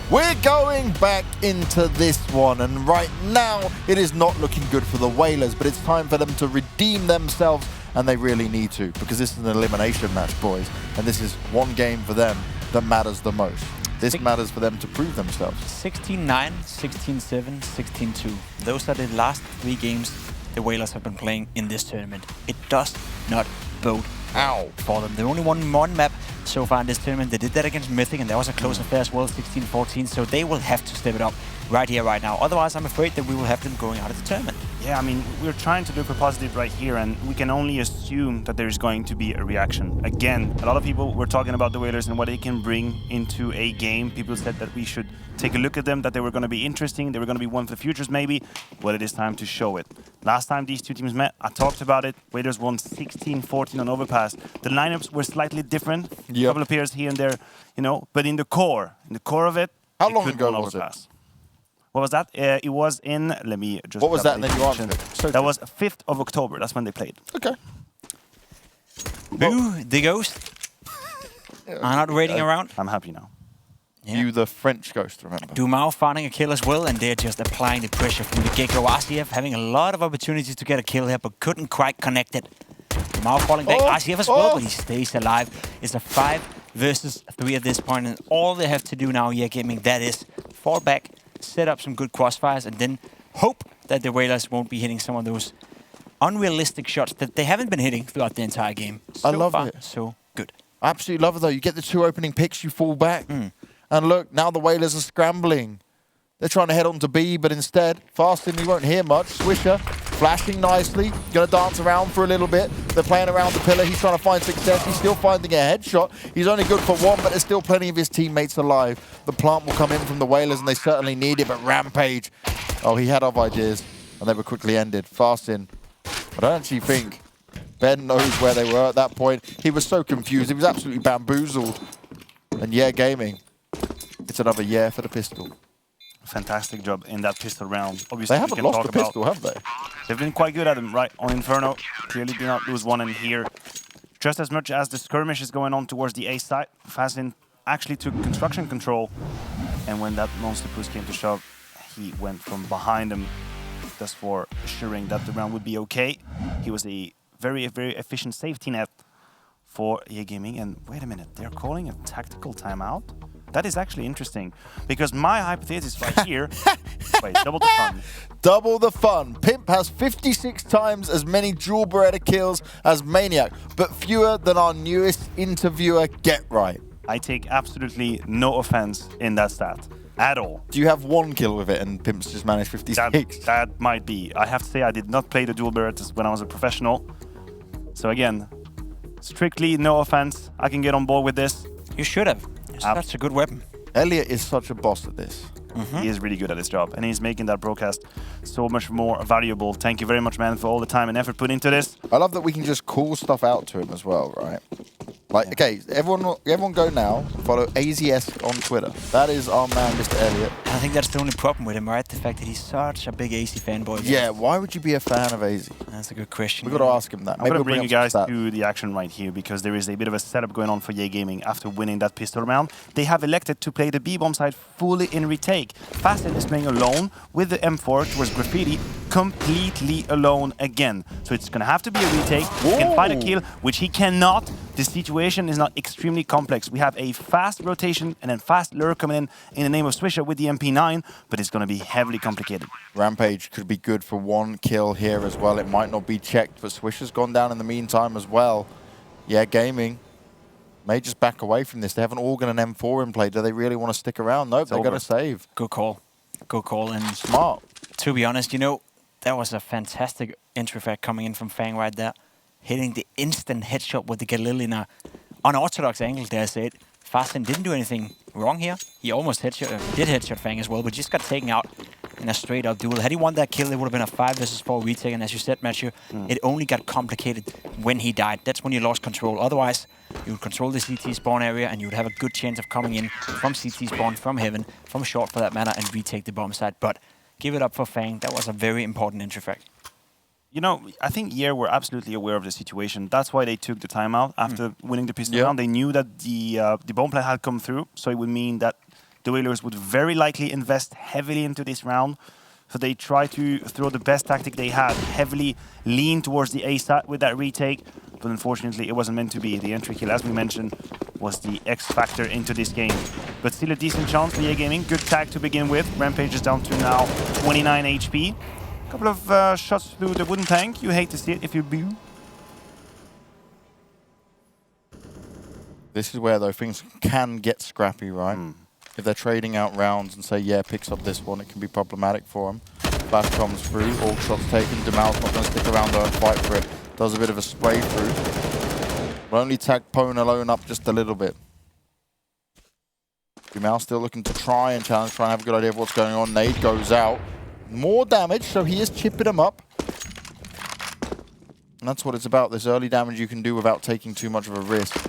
We're going back into this one, and right now it is not looking good for the Whalers, but it's time for them to redeem themselves, and they really need to, because this is an elimination match, boys, and this is one game for them that matters the most. This matters for them to prove themselves. 16-9, 16-7, 16-2. Those are the last 3 games the Whalers have been playing in this tournament. It does not bode for them. They only won one map so far in this tournament. They did that against Mythic, and that was a close affair as well, 16-14. So they will have to step it up right here, right now. Otherwise, I'm afraid that we will have them going out of the tournament. Yeah, I mean, we're trying to look for positive right here, and we can only assume that there's going to be a reaction. Again, a lot of people were talking about the Whalers and what they can bring into a game. People said that we should take a look at them, that they were going to be interesting, they were going to be one for the futures maybe. Well, it is time to show it. Last time these two teams met, I talked about it. Whalers won 16-14 on Overpass. The lineups were slightly different, a couple of players here and there, you know, but in the core of it, how long ago was Overpass. It? What was that? It was in, let me just... What was that? And then you answered it. So that was 5th of October. That's when they played. Okay. Boo, the ghost. I'm not waiting around. I'm happy now. Yeah. You, the French ghost, remember? Dumao finding a kill as well, and they're just applying the pressure from the get-go. RCF having a lot of opportunities to get a kill here, but couldn't quite connect it. Dumao falling back. RCF as well, but he stays alive. It's a 5 versus 3 at this point, and all they have to do now here, Gaming, that is fall back, set up some good crossfires, and then hope that the Whalers won't be hitting some of those unrealistic shots that they haven't been hitting throughout the entire game. So I love far, it. so good. I absolutely love it, though. You get the 2 opening picks, you fall back. And look, now the Whalers are scrambling. They're trying to head on to B, but instead, Fasting, you won't hear much. Swisher, flashing nicely, going to dance around for a little bit. They're playing around the pillar. He's trying to find success. He's still finding a headshot. He's only good for 1, but there's still plenty of his teammates alive. The plant will come in from the Whalers, and they certainly need it, but Rampage, he had other ideas, and they were quickly ended. Fasting, I don't actually think Ben knows where they were at that point. He was so confused. He was absolutely bamboozled. And yeah, Gaming, it's another yeah for the pistol. Fantastic job in that pistol round. Obviously, they haven't lost the pistol, have they? They've been quite good at them, right? On Inferno, clearly did not lose one in here. Just as much as the skirmish is going on towards the A side, Fazin actually took construction control. And when that monster push came to shove, he went from behind him just for assuring that the round would be okay. He was a very, very efficient safety net for EA Gaming. And wait a minute, they're calling a tactical timeout? That is actually interesting, because my hypothesis right here... Wait, double the fun. Double the fun. Pimp has 56 times as many dual Beretta kills as Maniac, but fewer than our newest interviewer, Get Right. I take absolutely no offense in that stat. At all. Do you have 1 kill with it and Pimp's just managed 56? That might be. I have to say I did not play the dual Berettas when I was a professional. So again, strictly no offense. I can get on board with this. You should have. That's a good weapon. Elliot is such a boss at this. He is really good at his job, and he's making that broadcast so much more valuable. Thank you very much, man, for all the time and effort put into this. I love that we can just call stuff out to him as well, right? Like, okay, everyone go now. Follow AZS on Twitter. That is our man, Mr. Elliot. I think that's the only problem with him, right? The fact that he's such a big AZ fanboy. Yeah, why would you be a fan of AZ? That's a good question. We've got to ask him that. I'm going to bring you guys to the action right here, because there is a bit of a setup going on for EA Gaming after winning that pistol round. They have elected to play the B-bomb side fully in retake. Facet is playing alone with the M4 towards Graffiti, completely alone again. So it's going to have to be a retake. He can find a kill, which he cannot. The situation is not extremely complex. We have a fast rotation and then fast lure coming in the name of Swisher with the MP9, but it's going to be heavily complicated. Rampage could be good for 1 kill here as well. It might not be checked, but Swisher's gone down in the meantime as well. Yeah, Gaming may just back away from this. They have an Organ and M4 in play. Do they really want to stick around? Nope, they're going to save. Good call. Good call. And smart. To be honest, you know, that was a fantastic entry frag coming in from Fang right there. Hitting the instant headshot with the Galil in a unorthodox angle, dare I say it. Fastin didn't do anything wrong here. He almost did headshot Fang as well, but just got taken out in a straight-up duel. Had he won that kill, it would have been a 5 versus 4 retake, and as you said, Matthew, it only got complicated when he died. That's when you lost control. Otherwise, you would control the CT spawn area, and you would have a good chance of coming in from CT spawn, from heaven, from short for that matter, and retake the bomb site. But give it up for Fang. That was a very important entry frag. You know, I think EA were absolutely aware of the situation. That's why they took the timeout after winning the pistol round. They knew that the bomb plan had come through, so it would mean that the Whalers would very likely invest heavily into this round. So they try to throw the best tactic they had, heavily lean towards the A side with that retake. But unfortunately, it wasn't meant to be. The entry kill, as we mentioned, was the X factor into this game. But still a decent chance for EA Gaming. Good tag to begin with. Rampage is down to now 29 HP. A couple of shots through the wooden tank. You hate to see it if you do. This is where, though, things can get scrappy, right? If they're trading out rounds and say, yeah, picks up this one, it can be problematic for them. Flash comes through, all shots taken. Demal's not going to stick around there and fight for it. Does a bit of a spray through. Will only tag Pone alone up just a little bit. Demal still looking to try and challenge, try and have a good idea of what's going on. Nade goes out. More damage, so he is chipping him up. And that's what it's about. This early damage you can do without taking too much of a risk.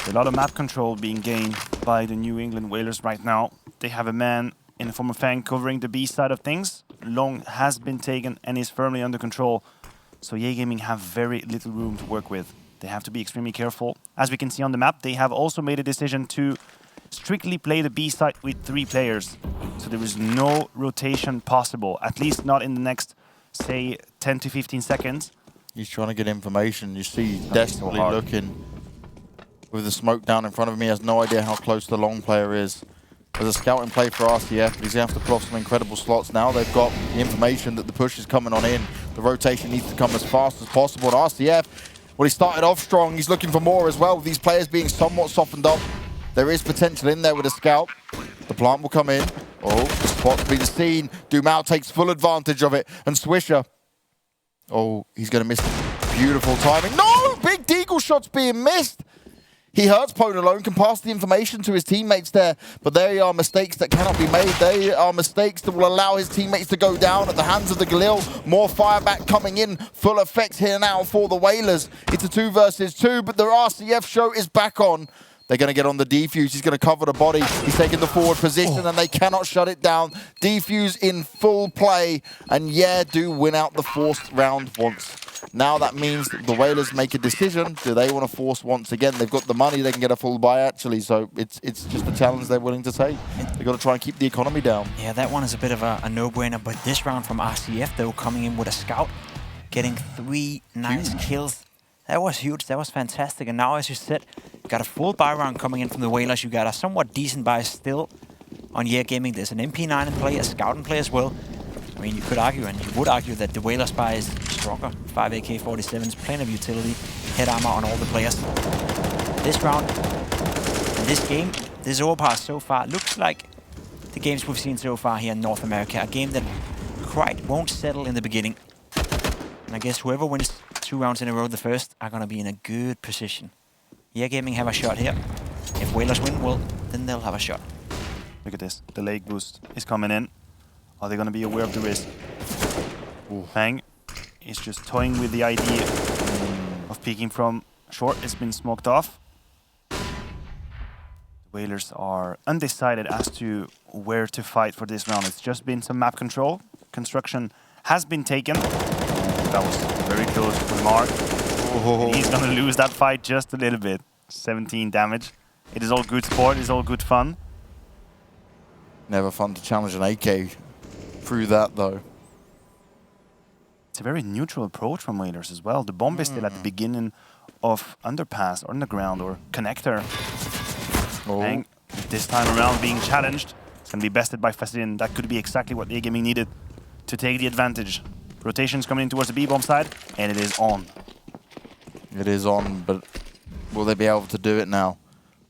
A lot of map control being gained by the New England Whalers right now. They have a man in the form of Fang covering the B side of things. Long has been taken and is firmly under control. So EA Gaming have very little room to work with. They have to be extremely careful. As we can see on the map, they have also made a decision to strictly play the B side with 3 players. So there is no rotation possible, at least not in the next, say, 10 to 15 seconds. He's trying to get information. You see, desperately looking. With the smoke down in front of him, he has no idea how close the long player is. There's a scouting play for RCF, but he's going to have to pull off some incredible slots now. They've got the information that the push is coming on in. The rotation needs to come as fast as possible. And RCF, well, he started off strong. He's looking for more as well. With these players being somewhat softened up, there is potential in there with a scout. The plant will come in. Oh, the spot's been seen. Demal takes full advantage of it. And Swisher, oh, he's going to miss. Beautiful timing. No! Big deagle shots being missed. He hurts Pone alone, can pass the information to his teammates there, but they are mistakes that cannot be made. They are mistakes that will allow his teammates to go down at the hands of the Galil. More fireback coming in, full effect here now for the Whalers. It's a 2 versus 2, but the RCF show is back on. They're going to get on the defuse. He's going to cover the body. He's taking the forward position, and they cannot shut it down. Defuse in full play, and yeah, do win out the forced round once. Now that means that the Whalers make a decision. Do they want to force once again? They've got the money. They can get a full buy, actually. So it's just a challenge they're willing to take. They've got to try and keep the economy down. Yeah, that one is a bit of a no-brainer. But this round from RCF, though, coming in with a scout, getting 3 nice kills. That was huge. That was fantastic. And now, as you said, you got a full buy round coming in from the Whalers. You got a somewhat decent buy still on EA Gaming. There's an MP9 in play, a scout in play as well. I mean, you could argue, and you would argue, that the Whalers buy is stronger. 5 AK-47s, plenty of utility, head armor on all the players. This round, and this game, this Overpass so far, looks like the games we've seen so far here in North America. A game that quite won't settle in the beginning. And I guess whoever wins 2 rounds in a row, the first, are going to be in a good position. EA Gaming have a shot here. If Whalers win, well, then they'll have a shot. Look at this. The leg boost is coming in. Are they going to be aware of the risk? Fang is just toying with the idea of peeking from short. It's been smoked off. The Whalers are undecided as to where to fight for this round. It's just been some map control. Construction has been taken. That was very close to the mark. He's going to lose that fight just a little bit. 17 damage. It is all good sport. It's all good fun. Never fun to challenge an AK through that, though. It's a very neutral approach from Whalers as well. The bomb is still at the beginning of Underpass, or Underground, or Connector. Fang, this time around being challenged. It's going to be bested by Fasin. That could be exactly what EA Gaming needed to take the advantage. Rotations coming in towards the B-bomb side, and it is on. It is on, but will they be able to do it now?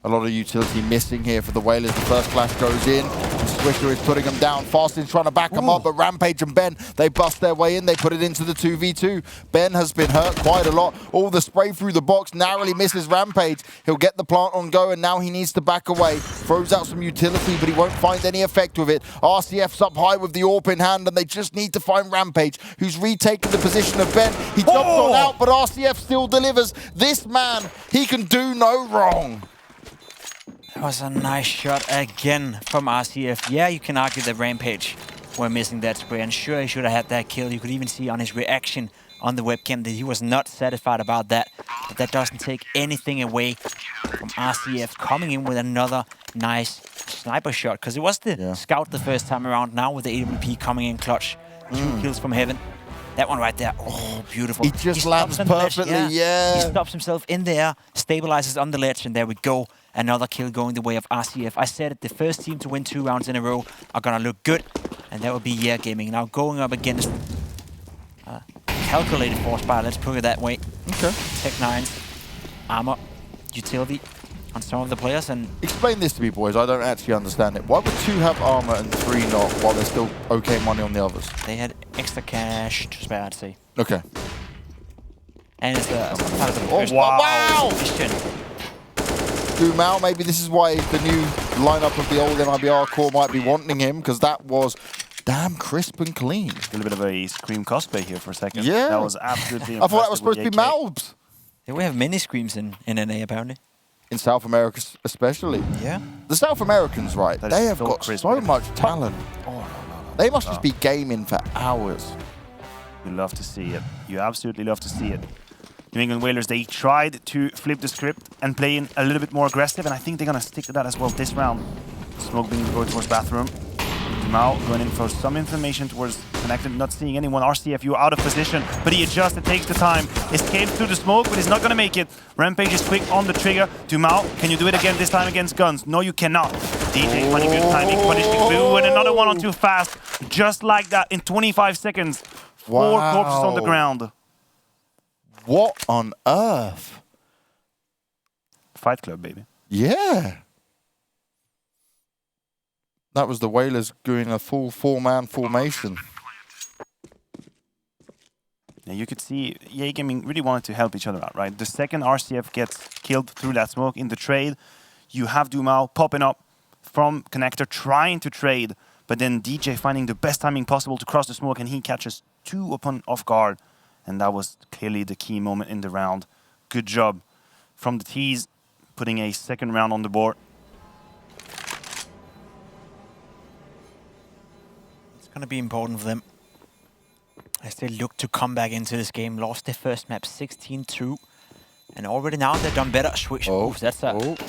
A lot of utility missing here for the Whalers. The first flash goes in. Swisher is putting them down. Fastin's trying to back them up, but Rampage and Ben, they bust their way in. They put it into the 2v2. Ben has been hurt quite a lot. All the spray through the box narrowly misses Rampage. He'll get the plant on go, and now he needs to back away. Throws out some utility, but he won't find any effect with it. RCF's up high with the AWP in hand, and they just need to find Rampage, who's retaken the position of Ben. He jumps on out, but RCF still delivers. This man, he can do no wrong. That was a nice shot again from RCF. Yeah, you can argue that Rampage were missing that spray, and sure, he should have had that kill. You could even see on his reaction on the webcam that he was not satisfied about that. But that doesn't take anything away from RCF coming in with another nice sniper shot. Because it was the scout the first time around. Now with the AWP coming in clutch. 2 kills from heaven. That one right there, oh, beautiful. He just lands perfectly, yeah. He stops himself in there, stabilizes on the ledge, and there we go. Another kill going the way of RCF. I said it, the first team to win 2 rounds in a row are gonna look good, and that would be Yeah Gaming. Now going up against calculated force buy, let's put it that way. Okay. Tech 9's armor, utility on some of the players. And explain this to me, boys. I don't actually understand it. Why would 2 have armor and 3 not, while there's still okay money on the others? They had extra cash to spare, I'd say. Okay. And it's part of the first wow! Mission. Dumao, maybe this is why the new lineup of the old NIBR core might be wanting him, because that was damn crisp and clean. A little bit of a Scream cosplay here for a second. Yeah. That was absolutely I thought that was supposed to be Malbs. Yeah, we have many Screams in NA, apparently. In South America especially. Yeah. The South Americans, right, they have got so much talent. They must just be gaming for hours. You love to see it. You absolutely love to see it. New England Whalers, they tried to flip the script and play in a little bit more aggressive, and I think they're going to stick to that as well this round. Smoke being going towards bathroom. Now going in for some information towards connected, not seeing anyone. RCFU out of position, but he adjusts, it takes the time. Escapes through the smoke, but he's not going to make it. Rampage is quick on the trigger. Dumao, can you do it again, this time against guns? No, you cannot. DJ funny good timing, punishing Boo, and another one on too fast. Just like that, in 25 seconds. 4 corpses on the ground. What on earth? Fight Club, baby. Yeah. That was the Whalers doing a full 4-man formation. Yeah, you could see EA Gaming really wanted to help each other out, right? The second RCF gets killed through that smoke in the trade, you have Dumao popping up from connector, trying to trade, but then DJ finding the best timing possible to cross the smoke, and he catches 2 upon off guard. And that was clearly the key moment in the round. Good job from the T's, putting a second round on the board. It's going to be important for them as they look to come back into this game. Lost their first map 16-2. And already now they've done better. Swish. Oh, that's awkward.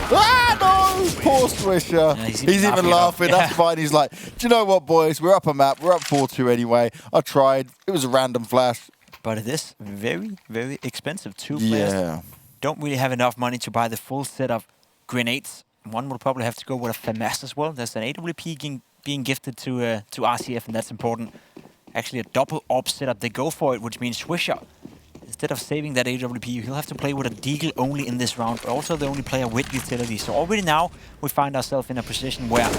Ah, no! Poor Swisher. Yeah, he's even laughing. That's fine. He's like, do you know what, boys? We're up a map. We're up 4-2 anyway. I tried. It was a random flash. But it is very, very expensive. 2 players don't really have enough money to buy the full set of grenades. One will probably have to go with a FAMAS as well. There's an AWP being gifted to RCF, and that's important. Actually, a double AWP setup. They go for it, which means Swisher, instead of saving that AWP, he'll have to play with a Deagle only in this round, but also the only player with utility. So already now, we find ourselves in a position where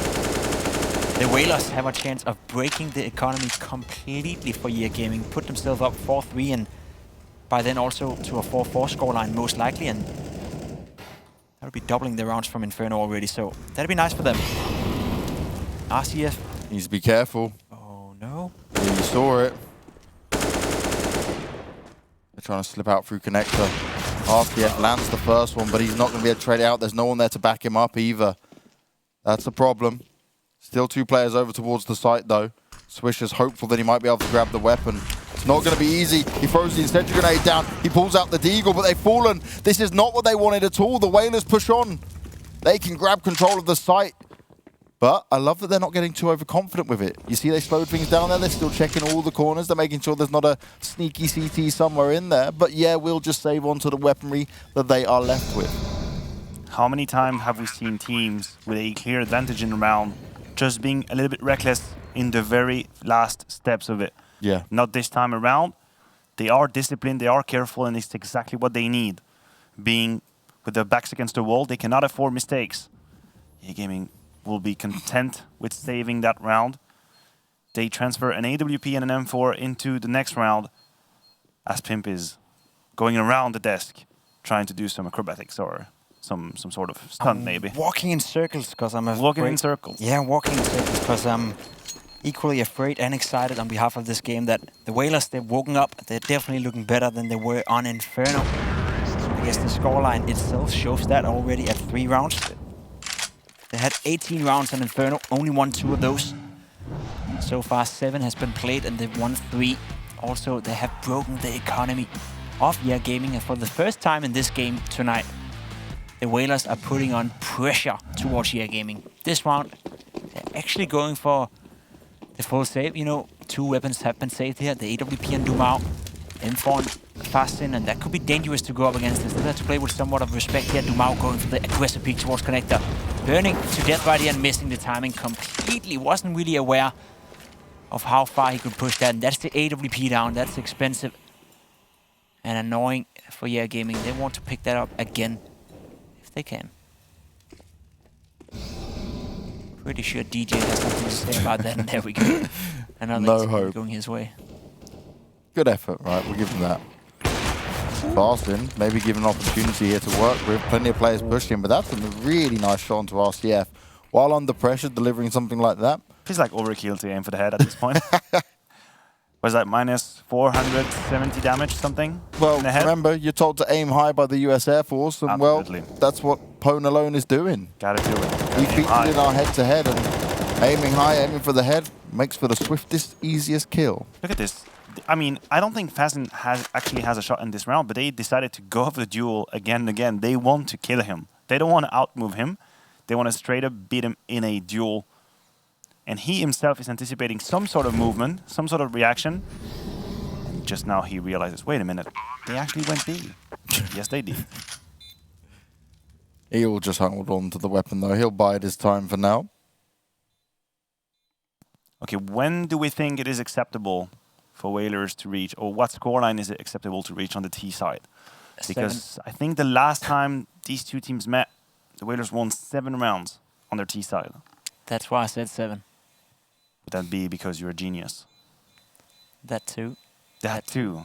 the Whalers have a chance of breaking the economy completely for EA Gaming, put themselves up 4-3, and by then also to a 4-4 scoreline most likely, and that'll be doubling the rounds from Inferno already, so that'd be nice for them. RCF needs to be careful. Oh no. Yeah, you saw it. They're trying to slip out through connector. RCF lands the first one, but he's not going to be able to trade it out. There's no one there to back him up either. That's the problem. Still 2 players over towards the site, though. Swish is hopeful that he might be able to grab the weapon. It's not going to be easy. He throws the incendiary grenade down. He pulls out the Deagle, but they've fallen. This is not what they wanted at all. The Whalers push on. They can grab control of the site. But I love that they're not getting too overconfident with it. You see they slowed things down there. They're still checking all the corners. They're making sure there's not a sneaky CT somewhere in there. But yeah, we'll just save onto the weaponry that they are left with. How many times have we seen teams with a clear advantage in the round just being a little bit reckless in the very last steps of it? Yeah. Not this time around. They are disciplined, they are careful, and it's exactly what they need. Being with their backs against the wall, they cannot afford mistakes. EA Gaming will be content with saving that round. They transfer an AWP and an M4 into the next round as Pimp is going around the desk trying to do some acrobatics or some sort of stunt maybe. Walking in circles because I'm afraid. Walking in circles. Yeah, walking in circles because I'm equally afraid and excited on behalf of this game that the Whalers, they've woken up. They're definitely looking better than they were on Inferno. I guess the scoreline itself shows that already at 3 rounds. They had 18 rounds on Inferno, only won 2 of those. So far 7 has been played and they've won 3. Also, they have broken the economy of EA Gaming, and for the first time in this game tonight, the Whalers are putting on pressure towards EA Gaming. This round, they're actually going for the full save. You know, 2 weapons have been saved here. The AWP and Dumao, M4 and Fastin, and that could be dangerous to go up against. They still have to play with somewhat of respect here. Dumao going for the aggressive peek towards Connector. Burning to death right here and missing the timing completely. Wasn't really aware of how far he could push that. And that's the AWP down. That's expensive and annoying for EA Gaming. They want to pick that up again if they can. Pretty sure DJ has something to say about that, and there we go. Another No hope. going his way. Good effort, right? We'll give him that. Fastin, maybe give an opportunity here to work with. Plenty of players pushing, but that's a really nice shot onto RCF. While under pressure, delivering something like that. Feels like overkill to aim for the head at this point. Was that minus 470 damage, something? Well, in the head? remember, you're told to aim high by the US Air Force, and Absolutely. well, that's what Pone alone is doing. Gotta do it. We Aim featured high. in our head-to-head, and aiming high, aiming for the head, makes for the swiftest, easiest kill. Look at this. I mean, I don't think Fassin actually has a shot in this round, but they decided to go for the duel again and again. They want to kill him. They don't want to outmove him. They want to straight up beat him in a duel. And he himself is anticipating some sort of movement, some sort of reaction. And just now he realizes, wait a minute, they actually went B. Yes, they did. He'll just hold on to the weapon, though. He'll bide his time for now. Okay, when do we think it is acceptable for Whalers to reach, or what scoreline is it acceptable to reach on the T side? Because I think the last time these two teams met, the Whalers won 7 rounds on their T side. That's why I said 7. Would that be because you're a genius? That too. That too.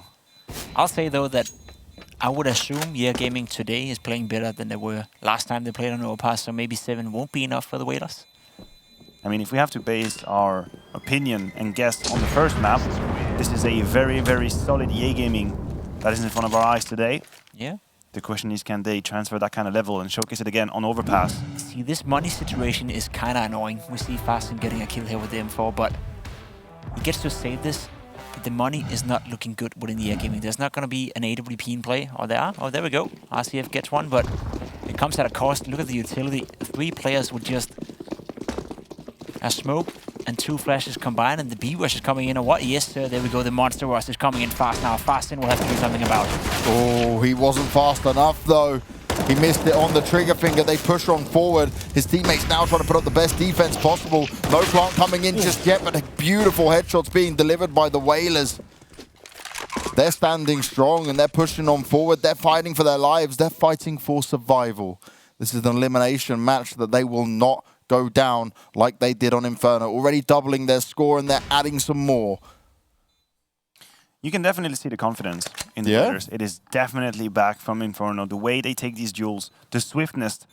I'll say though that I would assume EA Gaming today is playing better than they were last time they played on Overpass, so maybe 7 won't be enough for the Whalers. I mean, if we have to base our opinion and guess on the first map, this is a very, very solid EA Gaming that is in front of our eyes today. Yeah. The question is, can they transfer that kind of level and showcase it again on Overpass? See, this money situation is kind of annoying. We see Fastin getting a kill here with the M4, but he gets to save this. The money is not looking good within EA Gaming. There's not going to be an AWP in play. Oh, there are. Oh, there we go. RCF gets one, but it comes at a cost. Look at the utility. 3 players with just a smoke and 2 flashes combined, and the B rush is coming in. Or what? Yes, sir. There we go. The monster rush is coming in fast now. Fastin will have to do something about it. Oh, he wasn't fast enough, though. He missed it on the trigger finger. They push on forward. His teammates now trying to put up the best defense possible. No plant coming in just yet, but beautiful headshots being delivered by the Whalers. They're standing strong and they're pushing on forward. They're fighting for their lives. They're fighting for survival. This is an elimination match that they will not go down like they did on Inferno. Already doubling their score, and they're adding some more. You can definitely see the confidence in the Whalers. It is definitely back from Inferno. The way they take these duels, the swiftness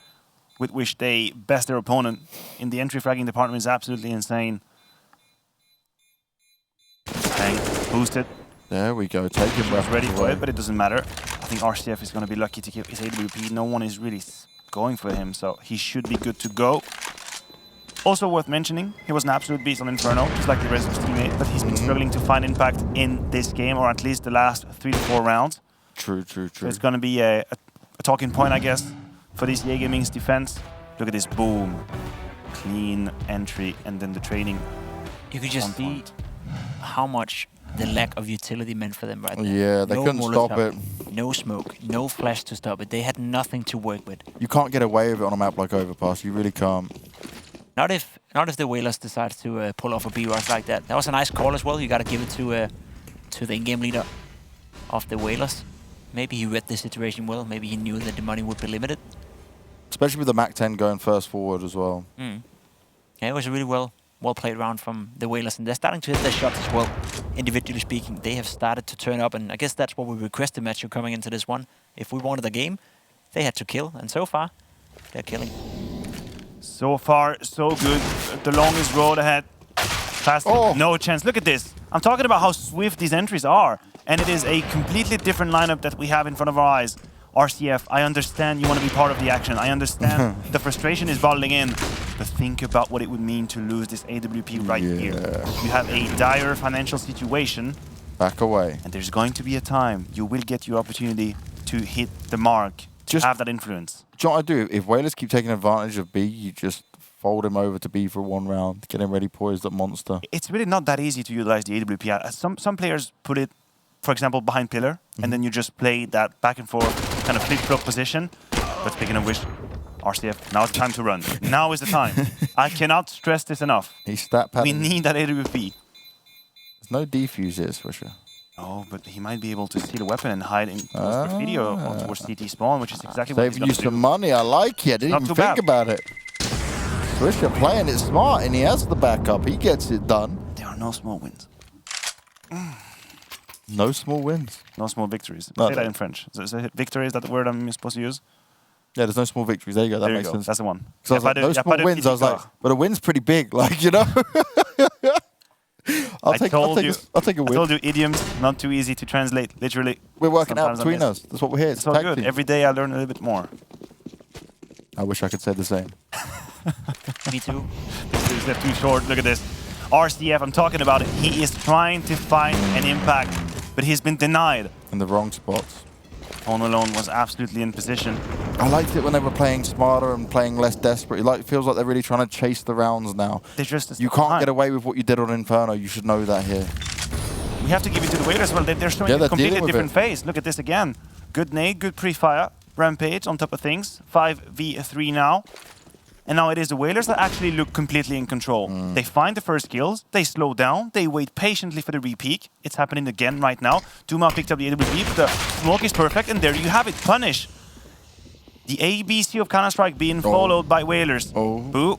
with which they best their opponent in the entry fragging department is absolutely insane. Bang, boosted. There we go, taking He was ready for it, but it doesn't matter. I think RCF is going to be lucky to keep his AWP. No one is really going for him, so he should be good to go. Also worth mentioning, he was an absolute beast on Inferno, just like the rest of his teammates, but he's been struggling to find impact in this game, or at least the last 3 to 4 rounds. True. So it's going to be a talking point, I guess, for this EA Gaming's defense. Look at this, boom. Clean entry, and then the training. You could just see how much the lack of utility meant for them right there. Yeah, they couldn't stop it. No smoke, no flash to stop it. They had nothing to work with. You can't get away with it on a map like Overpass. You really can't. Not if the Whalers decide to pull off a B rush like that. That was a nice call as well. You got to give it to the in-game leader of the Whalers. Maybe he read the situation well. Maybe he knew that the money would be limited. Especially with the MAC-10 going first forward as well. Yeah, it was a really well played round from the Whalers, and they're starting to hit their shots as well. Individually speaking, they have started to turn up, and I guess that's what we requested, Matthew, coming into this one. If we wanted a game, they had to kill, and so far, they're killing. So far, so good. The longest road ahead. Fast, no chance. Look at this. I'm talking about how swift these entries are, and it is a completely different lineup that we have in front of our eyes. RCF, I understand you want to be part of the action. I understand the frustration is bottling in. But think about what it would mean to lose this AWP right here. You have a dire financial situation. Back away. And there's going to be a time you will get your opportunity to hit the mark, Just have that influence. Do you know what I do? If Whalers keep taking advantage of B, you just fold him over to B for 1 round, get him ready poised at monster. It's really not that easy to utilize the AWP. Some players put it, for example, behind pillar, and then you just play that back and forth kind of flip-flop position. But speaking of which, RCF, now it's time to run. Now is the time. I cannot stress this enough. He's stat pattern. We need that AWP. There's no defuse here, Swisher. Oh, but he might be able to steal a weapon and hide in graffiti or towards CT spawn, which is exactly what he's Saving going you to do. some money, I like it. Didn't Not even too think bad. about it. Swisher playing it smart, and he has the backup. He gets it done. There are no small wins. No small wins. No small victories. No, Say that no. in French. Victory, is that the word I'm supposed to use? Yeah, there's no small victories. There you go. That There you makes go. sense. That's the one. Because I was like, no small wins. I was like, but a win's pretty big. Like, you know? I'll take a win. I told you, idioms, not too easy to translate, literally. We're working out Sometimes I between miss. us. That's what we're here. It's It's all tag good. team. Every day I learn a little bit more. I wish I could say the same. Me too. This is too short. Look at this. RCF, I'm talking about it. He is trying to find an impact, but he's been denied. In the wrong spots. Home Alone was absolutely in position. I liked it when they were playing smarter and playing less desperate. It feels like they're really trying to chase the rounds now. They're just You can't get away with what you did on Inferno. You should know that here. We have to give it to the Whalers as well. They're showing Yeah, a they're completely dealing with different it. phase. Look at this again. Good nade, good pre-fire. Rampage on top of things. 5v3 now. And now it is the Whalers that actually look completely in control. They find the first kills, they slow down, they wait patiently for the re-peak. It's happening again right now. Duma picked up the AWP, but the smoke is perfect, and there you have it. Punish. The ABC of Counter-Strike being followed by Whalers. Boo.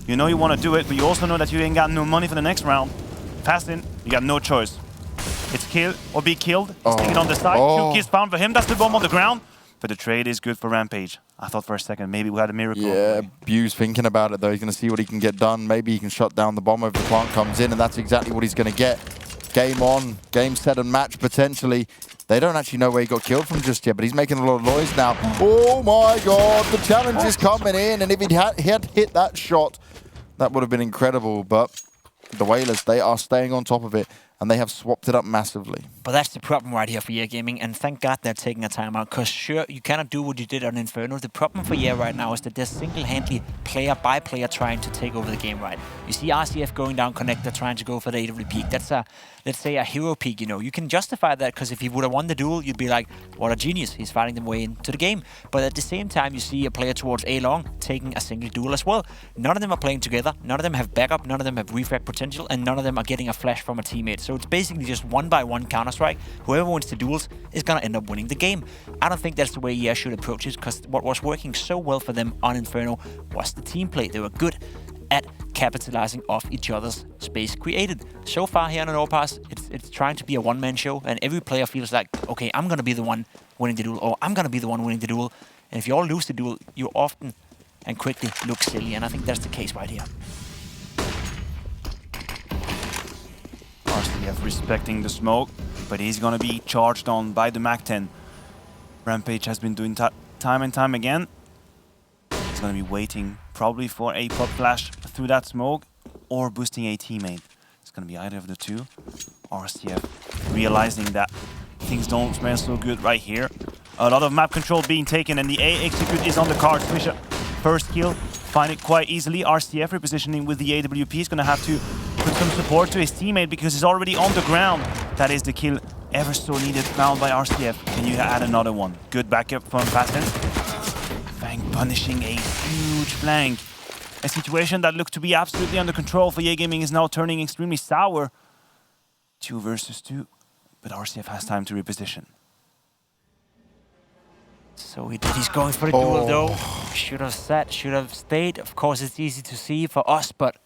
You know you want to do it, but you also know that you ain't got no money for the next round. Fast in, you got no choice. It's kill or be killed. He's taking on the side. 2 kills found for him. That's the bomb on the ground. But the trade is good for Rampage. I thought for a second maybe we had a miracle. Yeah, Bu's thinking about it though. He's going to see what he can get done. Maybe he can shut down the bomb if the plant comes in, and that's exactly what he's going to get. Game on, game set and match potentially. They don't actually know where he got killed from just yet, but he's making a lot of noise now. Oh my God, the challenge is coming in, and if he had hit that shot, that would have been incredible. But the Whalers, they are staying on top of it, and they have swapped it up massively. But that's the problem right here for EA Gaming, and thank God they're taking a timeout, because sure, you cannot do what you did on Inferno. The problem for EA right now is that they're single-handedly, player by player, trying to take over the game, right? You see RCF going down connector, trying to go for the AW peak. That's a, let's say, a hero peak, you know. You can justify that, because if he would have won the duel, you'd be like, what a genius, he's fighting them way into the game. But at the same time, you see a player towards A-Long taking a single duel as well. None of them are playing together, none of them have backup, none of them have refrag potential, and none of them are getting a flash from a teammate. So it's basically just one-by-one Counter-Strike. Whoever wins the duels is going to end up winning the game. I don't think that's the way EA should approach it, because what was working so well for them on Inferno was the team play. They were good at capitalizing off each other's space created. So far here on an Overpass, it's trying to be a one-man show, and every player feels like, okay, I'm going to be the one winning the duel, or I'm going to be the one winning the duel. And if you all lose the duel, you often and quickly look silly, and I think that's the case right here. RCF respecting the smoke, but he's gonna be charged on by the MAC-10. Rampage has been doing time and time again. He's gonna be waiting probably for a pop flash through that smoke or boosting a teammate. It's gonna be either of the two. RCF realizing that things don't smell so good right here. A lot of map control being taken, and the A execute is on the card. Swisher, first kill, find it quite easily. RCF repositioning with the AWP. He's gonna have to put some support to his teammate because he's already on the ground. That is the kill ever so needed, found by RCF. And you add another one. Good backup from Fasten. Fang punishing a huge flank. A situation that looked to be absolutely under control for EA Gaming is now turning extremely sour. 2 versus 2, but RCF has time to reposition. So he's going for the duel though. Should have sat, should have stayed. Of course, it's easy to see for us, but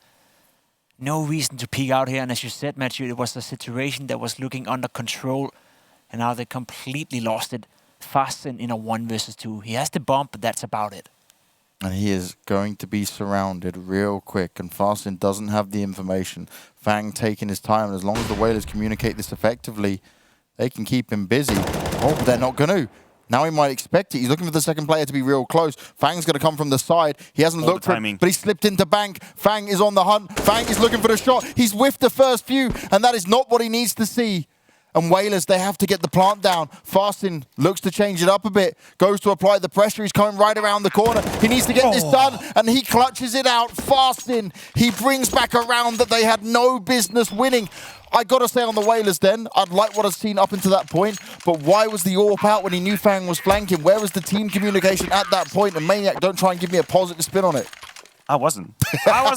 no reason to peek out here. And as you said, Matthew, it was a situation that was looking under control, and now they completely lost it. Fasten in a 1 versus 2. He has the bomb, but that's about it. And he is going to be surrounded real quick, and Fasten doesn't have the information. Fang taking his time, and as long as the Whalers communicate this effectively, they can keep him busy. Oh, but they're not going to. Now he might expect it. He's looking for the second player to be real close. Fang's going to come from the side. He hasn't looked for it, but he slipped into bank. Fang is on the hunt. Fang is looking for the shot. He's whiffed the first few, and that is not what he needs to see. And Whalers, they have to get the plant down. Fastin looks to change it up a bit. Goes to apply the pressure. He's coming right around the corner. He needs to get this done, and he clutches it out. Fastin, he brings back a round that they had no business winning. I got to say on the Whalers then, I'd like what I've seen up until that point, but why was the AWP out when he knew Fang was flanking? Where was the team communication at that point? And Maniac, don't try and give me a positive spin on it. I wasn't. What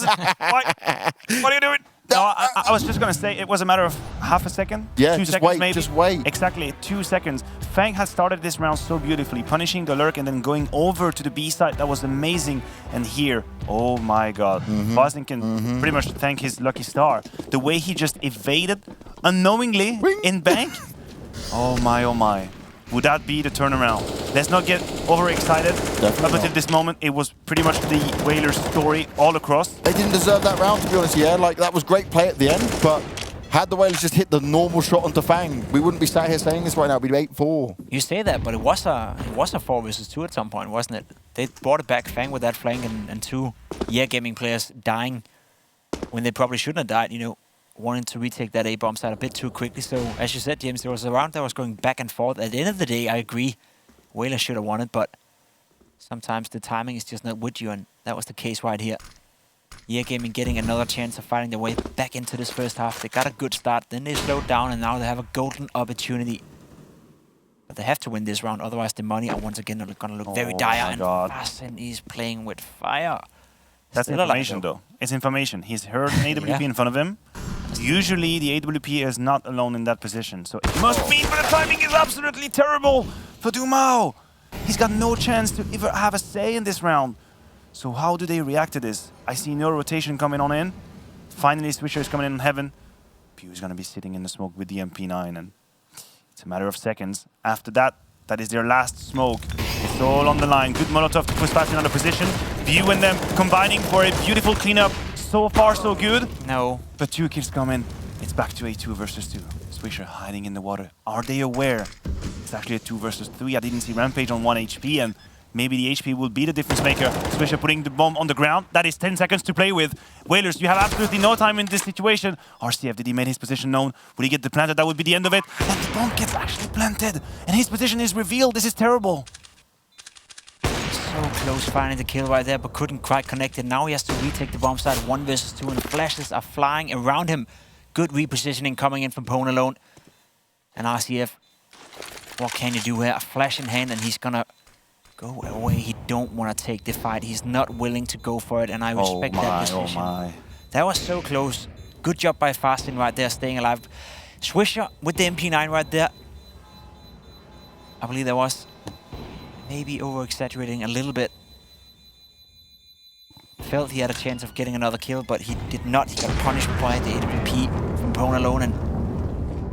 are you doing? No, I was just going to say it was a matter of half a second. Yeah, 2 just seconds wait, maybe. just wait. Exactly, 2 seconds. Fang had started this round so beautifully, punishing the lurk and then going over to the B side. That was amazing. And here, oh my god, Fastin can pretty much thank his lucky star. The way he just evaded unknowingly in bank. Oh my, oh my. Would that be the turnaround? Let's not get overexcited. Up until this moment, it was pretty much the Whalers story all across. They didn't deserve that round, to be honest, yeah. Like, that was great play at the end, but had the Whalers just hit the normal shot onto Fang, we wouldn't be sat here saying this right now. We'd be 8-4. You say that, but it was a 4 versus 2 at some point, wasn't it? They brought it back, Fang with that flank, and 2 Gaming players dying when they probably shouldn't have died, you know, wanting to retake that A-bomb side a bit too quickly. So, as you said, James, there was a round that was going back and forth. At the end of the day, I agree, Whalers should have won it, but sometimes the timing is just not with you, and that was the case right here. Gaming getting another chance of fighting their way back into this first half. They got a good start, then they slowed down, and now they have a golden opportunity. But they have to win this round, otherwise the money are once again going to look very dire. And Fastin is playing with fire. That's information, though. It's information. He's heard an AWP in front of him. Usually, the AWP is not alone in that position. So it must mean, but the timing is absolutely terrible for Dumao. He's got no chance to ever have a say in this round. So how do they react to this? I see no rotation coming on in. Finally, Swisher is coming in on Heaven. Pew is going to be sitting in the smoke with the MP9, and it's a matter of seconds. After that, that is their last smoke. It's all on the line. Good Molotov to push past another position. Pew and them combining for a beautiful cleanup. So far, so good. No. But 2 kills come in. It's back to a 2 versus 2. Swisher hiding in the water. Are they aware? It's actually a 2 versus 3. I didn't see Rampage on 1 HP, and maybe the HP will be the difference maker. Swisher putting the bomb on the ground. That is 10 seconds to play with. Whalers, you have absolutely no time in this situation. RCF, did he make his position known? Would he get the planted? That would be the end of it. And the bomb gets actually planted. And his position is revealed. This is terrible. So close finding the kill right there, but couldn't quite connect it. Now he has to retake the bomb side 1 versus 2, and flashes are flying around him. Good repositioning coming in from Pone alone. And RCF, what can you do here? A flash in hand, and he's gonna go away. He don't want to take the fight. He's not willing to go for it, and I respect that decision. Oh my. That was so close. Good job by Fastin right there, staying alive. Swisher with the MP9 right there. I believe that was maybe over-exaggerating a little bit. Felt he had a chance of getting another kill, but he did not. He got punished by the AWP from Pone alone, and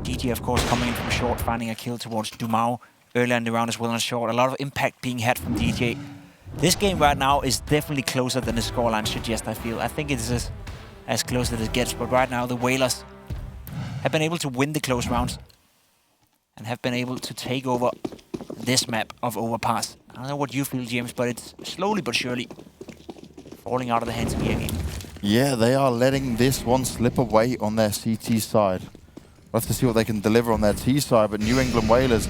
GG, of course, coming in from short, finding a kill towards Dumao earlier in the round as well on short. A lot of impact being had from DJ. This game right now is definitely closer than the scoreline suggests, I feel. I think it is as close as it gets, but right now the Whalers have been able to win the close rounds and have been able to take over this map of Overpass. I don't know what you feel, James, but it's slowly but surely falling out of the hands of Gaming. Yeah, they are letting this one slip away on their CT side. We'll have to see what they can deliver on their T side, but New England Whalers,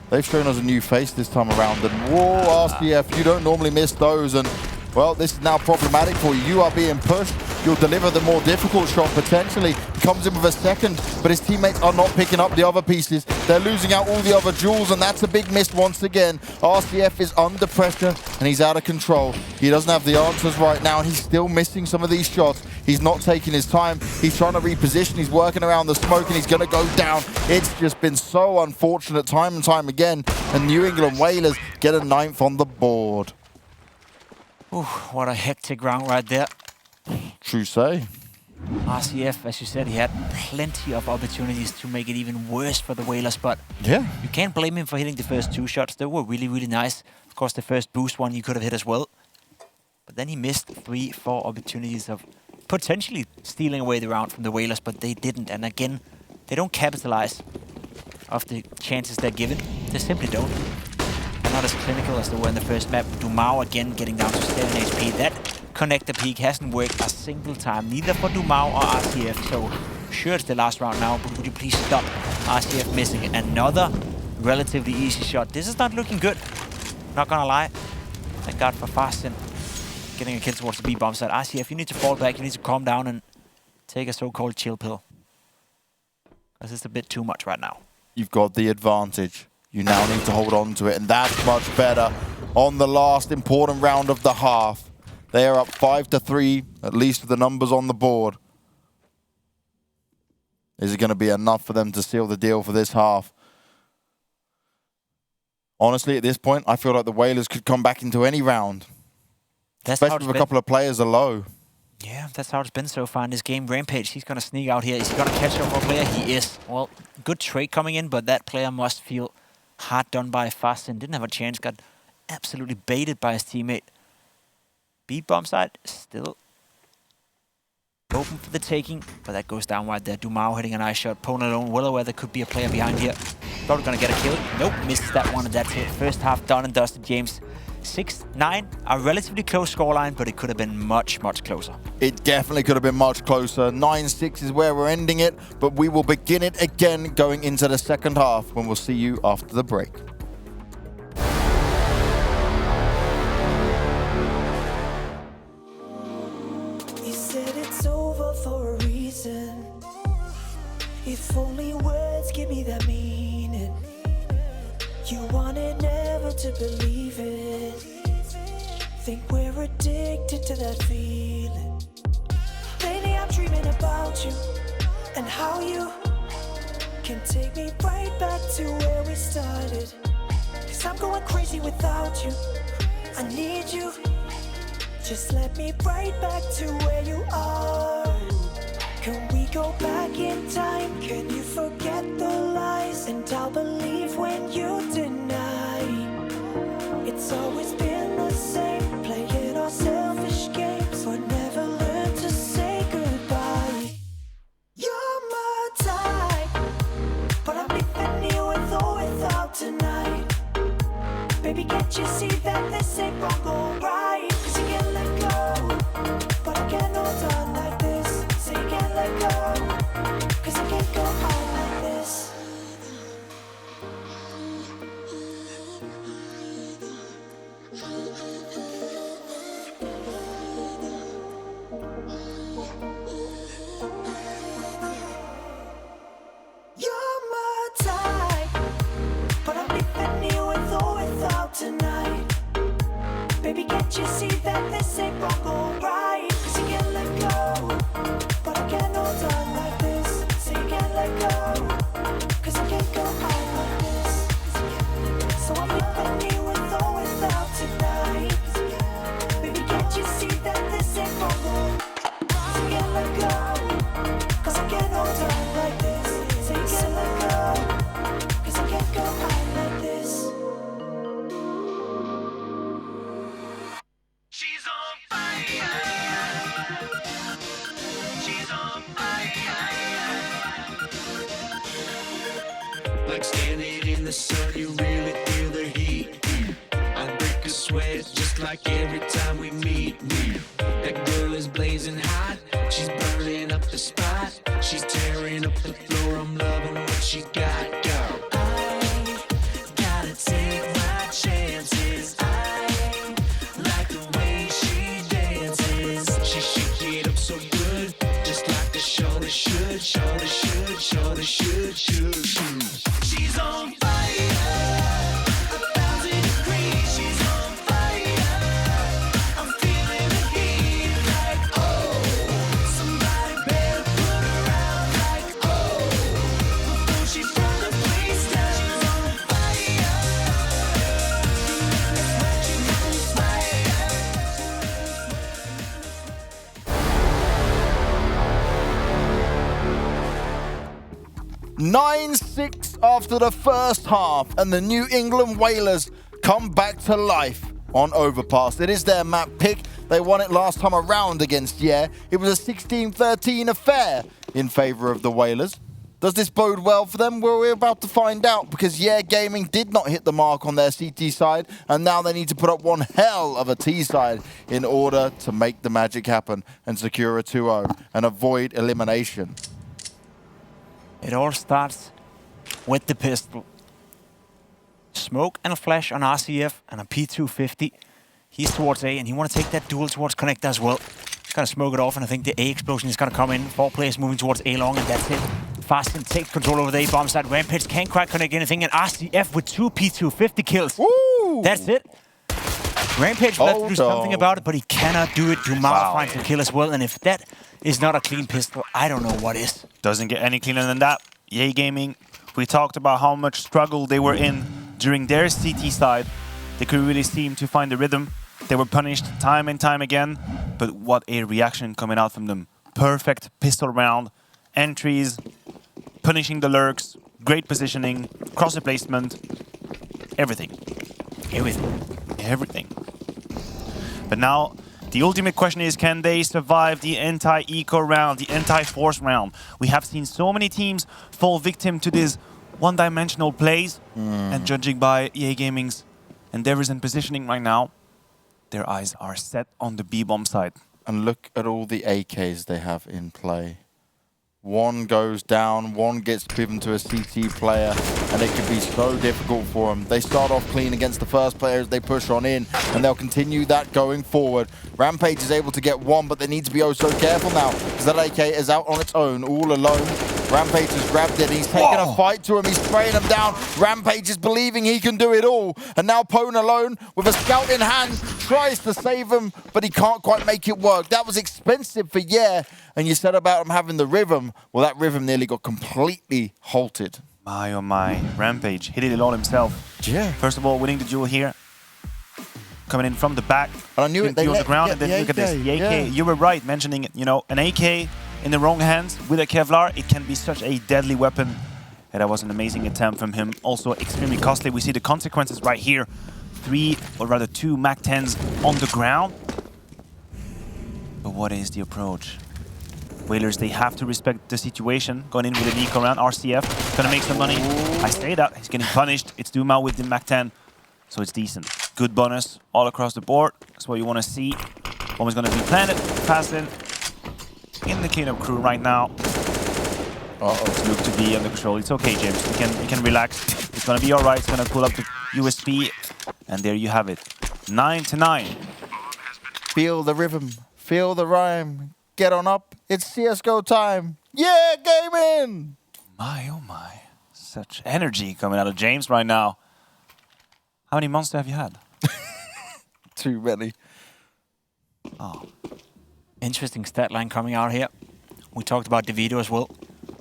they've shown us a new face this time around. And whoa, RCF, you don't normally miss those. And, well, this is now problematic for you. You are being pushed. You'll deliver the more difficult shot, potentially. He comes in with a second, but his teammates are not picking up the other pieces. They're losing out all the other jewels, and that's a big miss once again. RCF is under pressure, and he's out of control. He doesn't have the answers right now, and he's still missing some of these shots. He's not taking his time. He's trying to reposition. He's working around the smoke, and he's going to go down. It's just been so unfortunate time and time again, and New England Whalers get a 9th on the board. Ooh, what a hectic round right there. True say. RCF, as you said, he had plenty of opportunities to make it even worse for the Whalers, but yeah, you can't blame him for hitting the first 2 shots. They were really, really nice. Of course, the first boost one you could have hit as well. But then he missed 3, 4 opportunities of potentially stealing away the round from the Whalers, but they didn't. And again, they don't capitalize of the chances they're given. They simply don't. They're not as clinical as they were in the first map. Dumao again getting down to 7 HP. That connector peak hasn't worked a single time, neither for Dumao or RCF. So sure it's the last round now, but would you please stop RCF missing another relatively easy shot? This is not looking good. Not gonna lie. Thank God for Fasten getting a kill towards the B bomb side. RCF, you need to fall back. You need to calm down and take a so-called chill pill. Because it's a bit too much right now. You've got the advantage. You now need to hold on to it, and that's much better on the last important round of the half. They are up 5-3, at least with the numbers on the board. Is it going to be enough for them to seal the deal for this half? Honestly, at this point, I feel like the Whalers could come back into any round. Especially with a couple of players are low. Yeah, that's how it's been so far in this game. Rampage, he's going to sneak out here. Is he going to catch up a player? He is. Well, good trade coming in, but that player must feel hard done by Fasten. Didn't have a chance, got absolutely baited by his teammate. Beat bomb side, still open for the taking, but that goes down right there. Dumao hitting a nice shot. Pone alone, well aware there could be a player behind here. Probably going to get a kill. Nope, missed that one, and that's it. First half done and dusted, James. 6-9, a relatively close scoreline, but it could have been much, much closer. It definitely could have been much closer. 9-6 is where we're ending it, but we will begin it again going into the second half when we'll see you after the break. You said it's over for a reason. If only words give me that meaning. You wanted never to believe it. Think we're addicted to that feeling. Lately I'm dreaming about you and how you can take me right back to where we started. 'Cause I'm going crazy without you. I need you. Just let me right back to where you are. Can we go back in time? Can you forget the lies? And I'll believe when you deny. It's always been the same, playing our selfish games, but never learn to say goodbye. You're my type, but I'm leaving you with or without tonight. Baby, can't you see that this ain't wrong or right? 'Cause you can't let go, but I can't hold on like this. So you can't let go, 'cause I can't go on like this. You're my type, but I'm leaving you with or without tonight. Baby, can't you see that this ain't wrong or right? 'Cause you can't let go, but I can't hold on like this. So you can't let go, 'cause I can't go on like this. So I'm leaving you with or without tonight. Baby, can't you see that this ain't wrong or right? So you can't let go, 'cause I can't hold on like this. So you can't let go, 'cause I can't go on like this. She's on fire. She's on fire. Like standing in the sun, you really feel the heat. I break a sweat just like every time we meet. That girl is blazing hot. She's burning up the spot. She's tearing up the floor. I'm loving what she got. Go. I gotta take my chances. I like the way she dances. She shake it up so good, just like the shoulder should, shoulder should, shoulder should, should. She's on fire, 1,000 degrees. She's on fire. I'm feeling the heat, like oh. Somebody better put her out, like oh. Before she burn the place down. She's on fire. She's on fire. 9-6 after the first half, and the New England Whalers come back to life on Overpass. It is their map pick. They won it last time around against Yeah. It was a 16-13 affair in favor of the Whalers. Does this bode well for them? Well, we're about to find out, because Yeah Gaming did not hit the mark on their CT side, and now they need to put up one hell of a T side in order to make the magic happen and secure a 2-0 and avoid elimination. It all starts with the pistol. Smoke and a flash on RCF and a P250. He's towards A, and he want to take that duel towards Connector as well. He's going to smoke it off, and I think the A explosion is going to come in. 4 players moving towards A long, and that's it. Fasten takes control over the A bomb site. Rampage can't quite connect anything, and RCF with 2 P250 kills. Woo! That's it. Rampage will have to do something about it, but he cannot do it. Dumar finds the kill as well, and if that is not a clean pistol, I don't know what is. Doesn't get any cleaner than that. Yay Gaming, we talked about how much struggle they were in during their CT side. They could really seem to find the rhythm. They were punished time and time again, but what a reaction coming out from them. Perfect pistol round, entries, punishing the lurks, great positioning, crosser placement, everything. Everything. But now, the ultimate question is, can they survive the anti-eco round, the anti-force round? We have seen so many teams fall victim to these one-dimensional plays, and judging by EA Gaming's endeavors and positioning right now, their eyes are set on the B-bomb side. And look at all the AKs they have in play. One goes down, one gets given to a CT player, and it can be so difficult for them. They start off clean against the first players, they push on in, and they'll continue that going forward. Rampage is able to get one, but they need to be oh so careful now, because that AK is out on its own, all alone. Rampage has grabbed it, he's taking a fight to him, he's spraying him down. Rampage is believing he can do it all. And now Pone alone, with a scout in hand, tries to save him, but he can't quite make it work. That was expensive for Yeah. And you said about him having the rhythm. Well, that rhythm nearly got completely halted. My oh my, Rampage hit it all himself. Yeah. First of all, winning the duel here. Coming in from the back. And I knew it. They on the ground, get and then look at this. The AK, yeah. you were right mentioning it. You know, an AK in the wrong hands with a Kevlar, it can be such a deadly weapon. And that was an amazing attempt from him. Also extremely costly. We see the consequences right here. 3, or rather 2 MAC-10s on the ground. But what is the approach? Whalers, they have to respect the situation. Going in with an eco round. RCF gonna make some money. I say that. He's getting punished. It's Duma with the MAC-10. So it's decent. Good bonus all across the board. That's what you want to see. Bomb is gonna be planted. Fasten in the cleanup crew right now. It's Luke to be under control. It's okay, James. You can relax. It's gonna be alright. It's gonna pull up the USP. And there you have it. 9-9. Feel the rhythm. Feel the rhyme. Get on up. It's CSGO time. Yeah, gaming! My, oh my. Such energy coming out of James right now. How many monsters have you had? Too many. Oh. Interesting stat line coming out here. We talked about DeVito as well.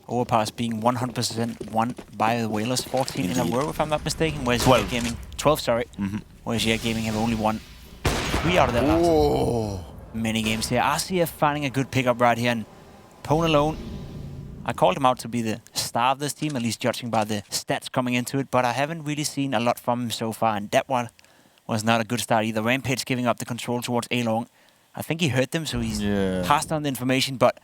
Overpass being 100% won by the Whalers. 14 in a row, if I'm not mistaken. Whereas 12. Yeah Gaming, 12, sorry. Whereas Yeah Gaming have only won 3 out of their last many games here. RCF finding a good pickup right here. And Pone alone, I called him out to be the star of this team, at least judging by the stats coming into it. But I haven't really seen a lot from him so far. And that one was not a good start either. Rampage giving up the control towards A long. I think he heard them, so he's passed on the information. But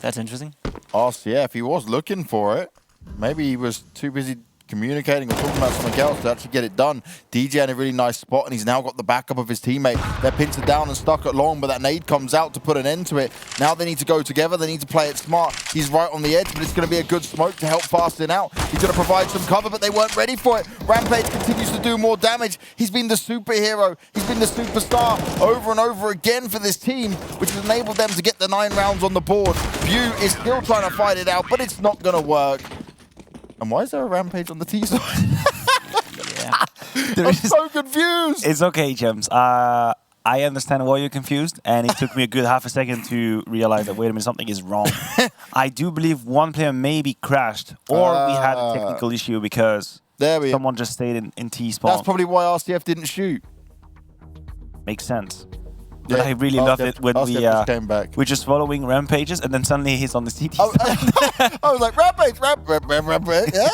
that's interesting. RCF, he was looking for it. Maybe he was too busy communicating or talking about something else to actually get it done. DJ in a really nice spot, and he's now got the backup of his teammate. They're pincered down and stuck at long, but that nade comes out to put an end to it. Now they need to go together. They need to play it smart. He's right on the edge, but it's going to be a good smoke to help Fasten out. He's going to provide some cover, but they weren't ready for it. Rampage continues to do more damage. He's been the superhero. He's been the superstar over and over again for this team, which has enabled them to get the 9 rounds on the board. View is still trying to fight it out, but it's not going to work. And why is there a Rampage on the T side? I'm so confused. It's okay, James. I understand why you're confused, and it took me a good half a second to realize that, wait a minute, something is wrong. I do believe one player maybe crashed, or we had a technical issue because someone just stayed in T-spawn. That's probably why RCF didn't shoot. Makes sense. But I really loved it when we're just following Rampages, and then suddenly he's on the CT side. I was like, Rampage, Rampage. Yeah.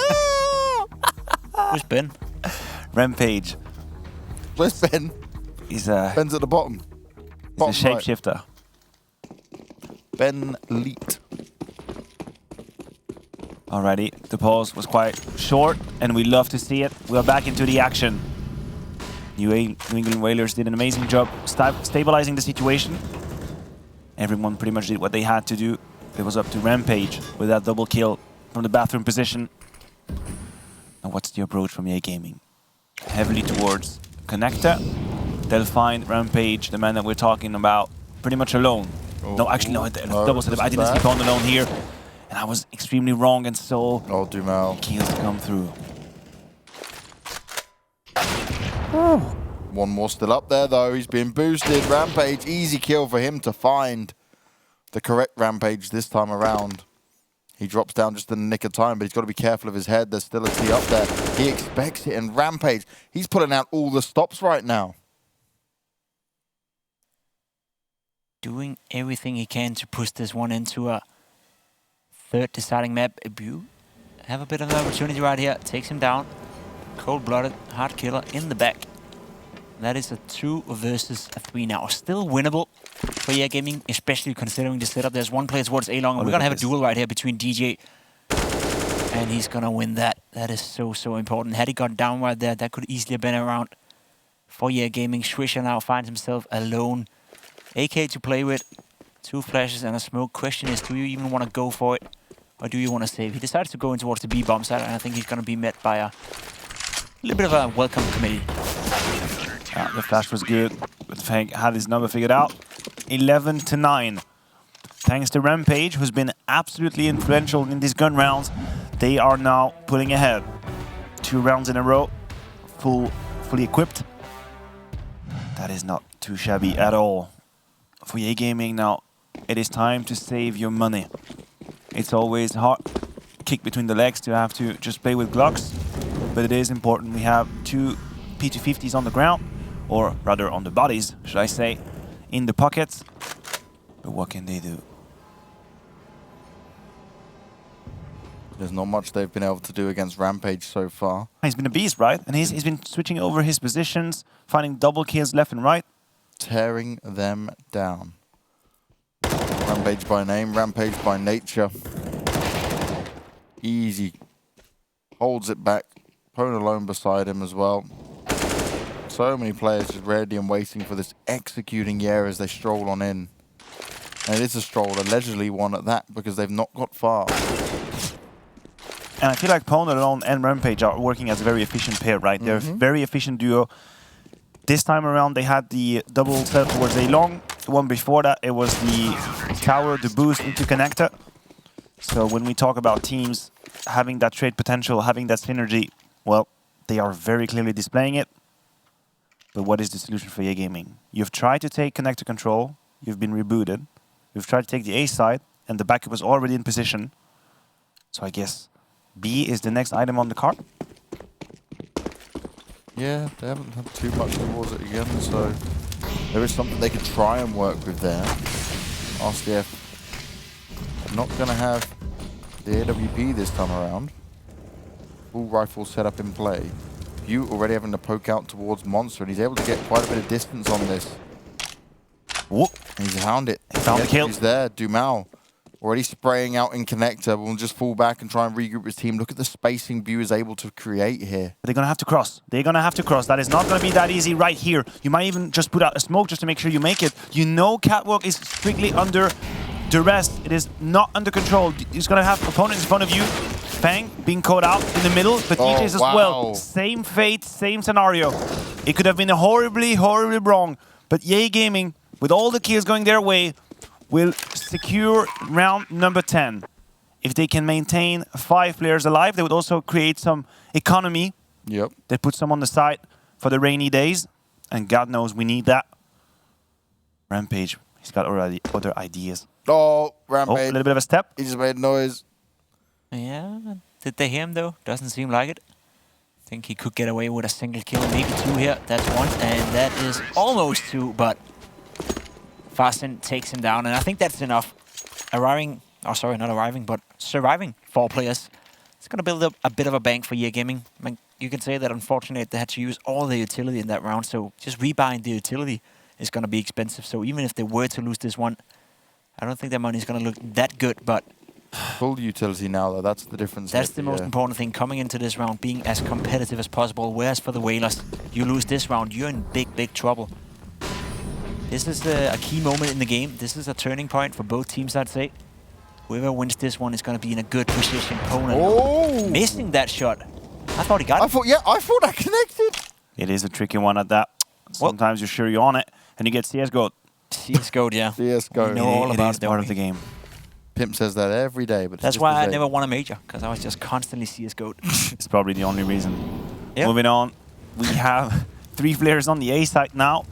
Where's Ben? Rampage. Where's Ben? Ben's at the bottom. He's a shapeshifter. Ben Leet. Alrighty, the pause was quite short, and we love to see it. We are back into the action. New England Whalers did an amazing job stabilizing the situation. Everyone pretty much did what they had to do. It was up to Rampage with that double kill from the bathroom position. And what's the approach from EA Gaming? Heavily towards Connector. They'll find Rampage, the man that we're talking about, pretty much alone. Oh, no, actually, no, double setup. I didn't see Pond alone here. And I was extremely wrong, and so Dumel. kills come through. One more still up there, though. He's been boosted. Rampage, easy kill for him to find the correct Rampage this time around. He drops down just in the nick of time, but he's got to be careful of his head. There's still a T up there. He expects it, and Rampage, he's pulling out all the stops right now. Doing everything he can to push this one into a third deciding map. Abu have a bit of an opportunity right here. Takes him down. Cold-blooded, hard killer in the back. That is a 2 versus a 3 now. Still winnable for EA Gaming, especially considering the setup. There's one player towards A-Long, and we're going to have a duel right here between DJ. And he's going to win that. That is so, so important. Had he gone down right there, that could easily have been around for EA Gaming. Swisher now finds himself alone. AK to play with. 2 flashes and a smoke. Question is, do you even want to go for it? Or do you want to save? He decides to go in towards the B bomb side, and I think he's going to be met by a little bit of a welcome committee. Yeah, the flash was good, but Fang had his number figured out. 11-9. Thanks to Rampage, who's been absolutely influential in these gun rounds. They are now pulling ahead. 2 rounds in a row, fully equipped. That is not too shabby at all. For EA Gaming now, it is time to save your money. It's always hard, kick between the legs to have to just play with Glocks, but it is important. We have 2 P250s on the ground, or rather on the bodies, should I say, in the pockets. But what can they do? There's not much they've been able to do against Rampage so far. He's been a beast, right? And he's been switching over his positions, finding double kills left and right. Tearing them down. Rampage by name, Rampage by nature. Easy. Holds it back. Pone alone beside him as well. So many players just ready and waiting for this executing year as they stroll on in. And it is a stroll, allegedly one at that, because they've not got far. And I feel like Pone alone and Rampage are working as a very efficient pair, right? They're a very efficient duo. This time around, they had the double set towards A-Long. The one before that, it was the tower, the boost into Connector. So when we talk about teams having that trade potential, having that synergy, well, they are very clearly displaying it. But what is the solution for EA Gaming? You've tried to take Connector control, you've been rebooted. You've tried to take the A side, and the backup was already in position. So I guess B is the next item on the card. Yeah, they haven't had too much towards it again, so there is something they could try and work with there. RCF not going to have the AWP this time around. Full rifle setup in play. Butte already having to poke out towards Monster, and he's able to get quite a bit of distance on this. Whoop. And he's found it. He found the kill. He's there. Dumel already spraying out in Connector. We'll just fall back and try and regroup his team. Look at the spacing Butte is able to create here. They're going to have to cross. They're going to have to cross. That is not going to be that easy right here. You might even just put out a smoke just to make sure you make it. You know Catwalk is strictly under duress. It is not under control. He's going to have opponents in front of you. Fang being caught out in the middle, but DJ's as well. Same fate, same scenario. It could have been horribly, horribly wrong. But EA Gaming, with all the kills going their way, will secure round number 10. If they can maintain 5 players alive, they would also create some economy. Yep. They put some on the side for the rainy days, and God knows we need that. Rampage, he's got already other ideas. Oh, Rampage. Oh, a little bit of a step. He just made noise. Yeah, did they hear him though? Doesn't seem like it. I think he could get away with a single kill, maybe 2 here. That's 1, and that is almost 2, but Fasten takes him down, and I think that's enough. Surviving 4 players. It's going to build up a bit of a bank for EA Gaming. I mean, you can say that unfortunately they had to use all the utility in that round, so just rebuying the utility is going to be expensive. So even if they were to lose this one, I don't think their money is going to look that good, but full utility now, though. That's the difference. That's the most important thing, coming into this round, being as competitive as possible. Whereas for the Whalers, you lose this round, you're in big, big trouble. This is a key moment in the game. This is a turning point for both teams, I'd say. Whoever wins this one is going to be in a good position. Pona Oh! missing that shot. I thought he got I it. thought I connected. It is a tricky one at that. Sometimes you're sure you're on it, and you get CSGO. CSGO, yeah. CSGO. You know all It about is it, don't part we? of the game. Pimp says that every day, but it's That's just why the I same. never won a major, because I was just constantly CSGO'd. It's probably the only reason. Yep. Moving on, we have 3 players on the A side now,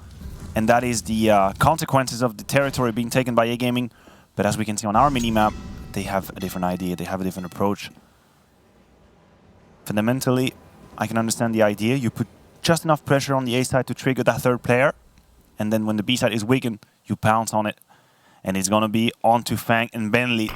and that is the consequences of the territory being taken by A Gaming. But as we can see on our minimap, they have a different idea, they have a different approach. Fundamentally, I can understand the idea. You put just enough pressure on the A side to trigger that 3rd player, and then when the B side is weakened, you pounce on it. And it's gonna be on to Fang and Bentley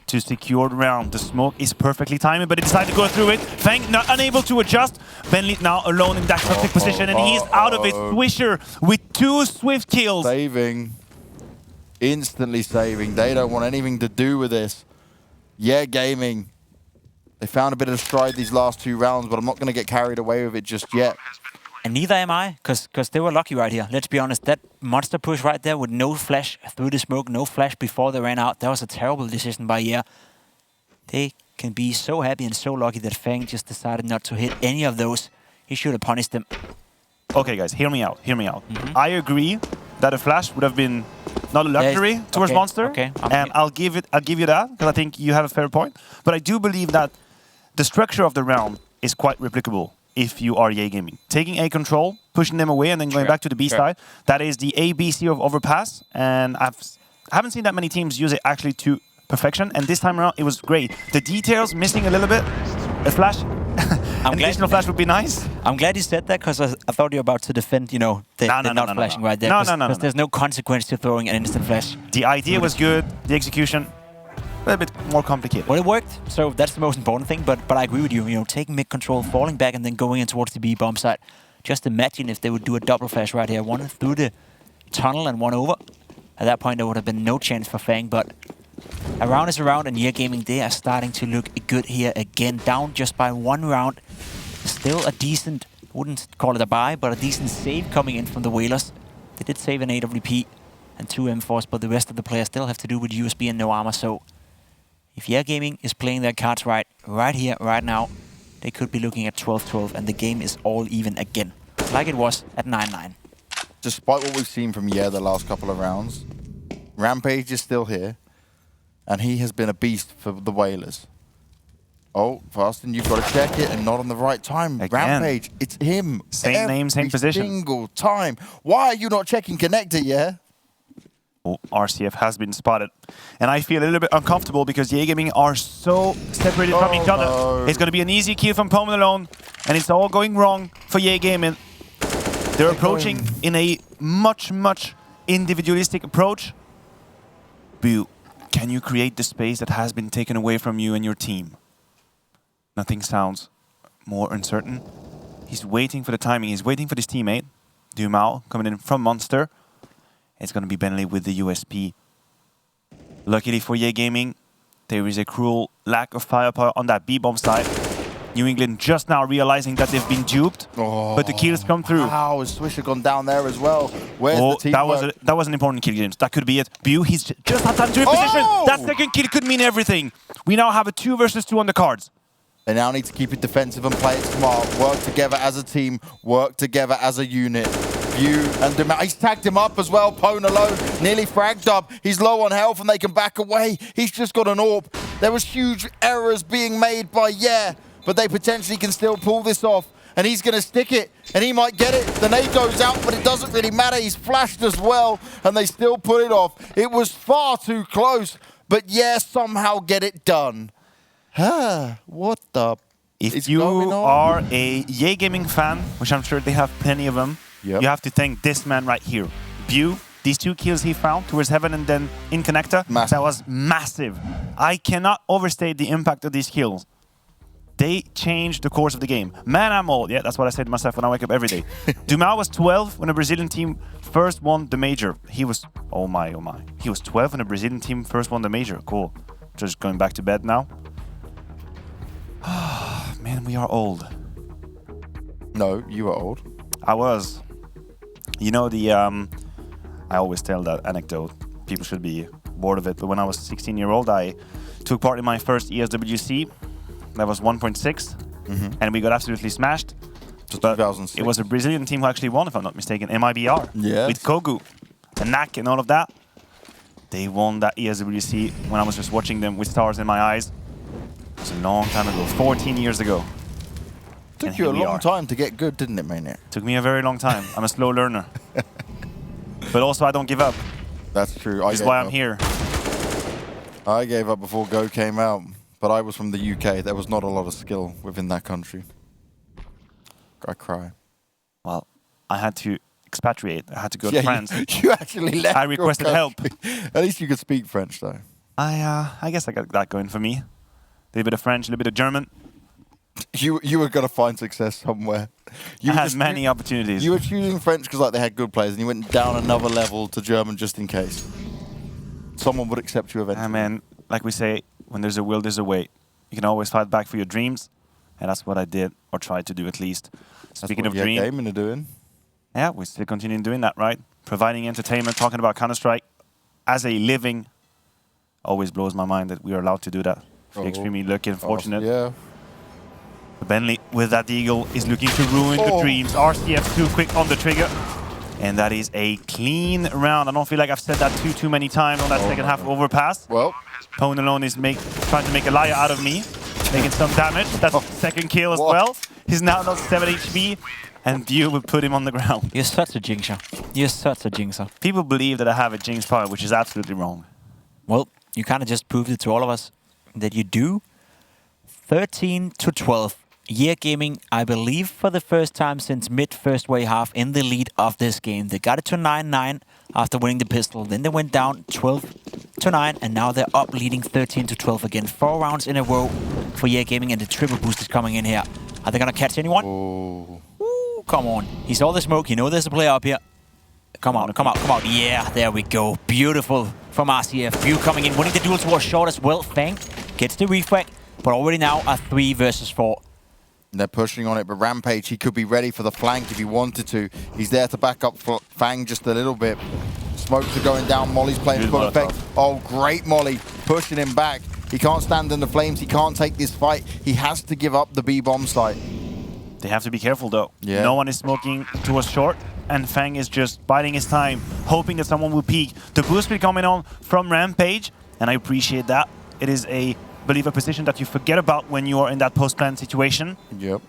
to secure the round. The smoke is perfectly timed, but he decided to go through it. Fang not unable to adjust. Bentley now alone in that toxic position, and he's out of it. Swisher with 2 swift kills. Saving. Instantly saving. They don't want anything to do with this. Yeah, Gaming. They found a bit of stride these last 2 rounds, but I'm not going to get carried away with it just yet. And neither am I, because they were lucky right here. Let's be honest, that monster push right there with no flash through the smoke, no flash before they ran out, that was a terrible decision by Year. They can be so happy and so lucky that Fang just decided not to hit any of those. He should have punished them. Okay, guys, hear me out. Hear me out. I agree that a flash would have been not a luxury towards okay, Monster, okay, and I'll give you that because I think you have a fair point. But I do believe that the structure of the round is quite replicable if you are Yay Gaming. Taking A control, pushing them away, and then going back to the B side. That is the ABC of Overpass, and I haven't seen that many teams use it actually to perfection. And this time around, it was great. The details missing a little bit. A flash. An additional flash would be nice. I'm glad you said that, because I thought you were about to defend, you know, the not flashing right there. Because there's no consequence to throwing an instant flash. The idea was good. The execution, a little bit more complicated. Well, it worked, so that's the most important thing. But I agree with you. You know, taking mid control, falling back, and then going in towards the B bomb side. Just imagine if they would do a double flash right here, one through the tunnel and one over. At that point, there would have been no chance for Fang. But a round is a round, and Year Gaming, they are starting to look good here again. Down just by 1 round. Still a decent, wouldn't call it a buy, but a decent save coming in from the Whalers. They did save an AWP and 2 M4s, but the rest of the players still have to do with USB and no armor. So if Year Gaming is playing their cards right here, right now, they could be looking at 12-12, and the game is all even again, like it was at 9-9. Despite what we've seen from Year the last couple of rounds, Rampage is still here, and he has been a beast for the Whalers. Oh, Fasten, you've got to check it, and not on the right time. Again. Rampage, it's him. Same name, same position. Every single time. Why are you not checking connector, Yeah? Oh, RCF has been spotted. And I feel a little bit uncomfortable because Yay Gaming are so separated from each other. No. It's going to be an easy kill from Pomen alone, and it's all going wrong for Yay Gaming. They're approaching in a much, much individualistic approach. Boo, can you create the space that has been taken away from you and your team? Nothing sounds more uncertain. He's waiting for the timing. He's waiting for his teammate, Dumao, coming in from Monster. It's going to be Bentley with the USP. Luckily for Yay Gaming, there is a cruel lack of firepower on that B-bomb side. New England just now realizing that they've been duped, but the kills come through. How has Swisher gone down there as well? Where's the teamwork? That was an important kill, James. That could be it. Bu, he's just had time to reposition. That second kill could mean everything. We now have a 2 versus 2 on the cards. They now need to keep it defensive and play it smart. Work together as a team. Work together as a unit. View and he's tagged him up as well. Pone alone, nearly fragged up. He's low on health and they can back away. He's just got an AWP. There was huge errors being made by but they potentially can still pull this off. And he's going to stick it, and he might get it. The nade goes out, but it doesn't really matter. He's flashed as well, and they still put it off. It was far too close, but somehow get it done. What the? If you are a Yay Gaming fan, which I'm sure they have plenty of them, you have to thank this man right here. Bu, these 2 kills he found towards Heaven and then in Connector, that was massive. I cannot overstate the impact of these kills. They changed the course of the game. Man, I'm old. Yeah, that's what I say to myself when I wake up every day. Dumao was 12 when a Brazilian team first won the major. He was, oh my. He was 12 when a Brazilian team first won the major. Cool. Just going back to bed now. Man, we are old. No, you are old. I was. You know, I always tell that anecdote. People should be bored of it. But when I was 16-year-old, I took part in my first ESWC. That was 1.6, and we got absolutely smashed. But 2006. it was a Brazilian team who actually won, if I'm not mistaken, MIBR. Yes. With Kogu and Knack and all of that. They won that ESWC when I was just watching them with stars in my eyes. It was a long time ago, 14 years ago. Took And you a here we long are. time to get good, didn't it, Maniac? Took me a very long time. I'm a slow learner. But also, I don't give up. That's true. That's why I'm here. I gave up before Go came out, but I was from the UK. There was not a lot of skill within that country. I cry. Well, I had to expatriate. I had to go to France. You actually left. I your requested help. country. At least you could speak French, though. I guess I got that going for me. A little bit of French, a little bit of German. You were gonna find success somewhere. You I were had just- many opportunities. You were choosing French because like they had good players, and you went down another level to German just in case. Someone would accept you eventually. Man, like we say, when there's a will, there's a way. You can always fight back for your dreams, and that's what I did, or tried to do at least. Speaking of dreams, gaming are doing. yeah, we still continue doing that, right? Providing entertainment, talking about Counter-Strike as a living, always blows my mind that we are allowed to do that. Feel extremely lucky and fortunate. Yeah. Bentley with that eagle is looking to ruin the dreams. RCF too quick on the trigger. And that is a clean round. I don't feel like I've said that too many times on that second half of Overpass. Well, Pone alone is trying to make a liar out of me, making some damage. That's second kill as well. He's now not 7 HP, and Dio will put him on the ground. You're such a jinxer. You're such a jinxer. People believe that I have a jinx power, which is absolutely wrong. Well, you kind of just proved it to all of us that you do. 13-12. Year Gaming, I believe, for the first time since mid-first way half in the lead of this game. They got it to 9-9 after winning the pistol. Then they went down 12-9, and now they're up leading 13-12 again. 4 rounds in a row for Year Gaming, and the triple boost is coming in here. Are they going to catch anyone? oh. Ooh, come on. He saw the smoke. You know there's a player up here. Come on, come out, come out. Yeah, there we go. Beautiful from RCF. View coming in, winning the duel towards short as well. Fang gets the refrag, but already now a 3 versus 4. They're pushing on it, but Rampage, he could be ready for the flank if he wanted to. He's there to back up Fang just a little bit. Smokes are going down. Molly's playing full effect. Oh, great Molly. Pushing him back. He can't stand in the flames. He can't take this fight. He has to give up the B-bomb site. They have to be careful, though. Yeah. No one is smoking towards short, and Fang is just biding his time, hoping that someone will peek. The boost will be coming on from Rampage, and I appreciate that. It is a position that you forget about when you are in that post-plan situation. Yep.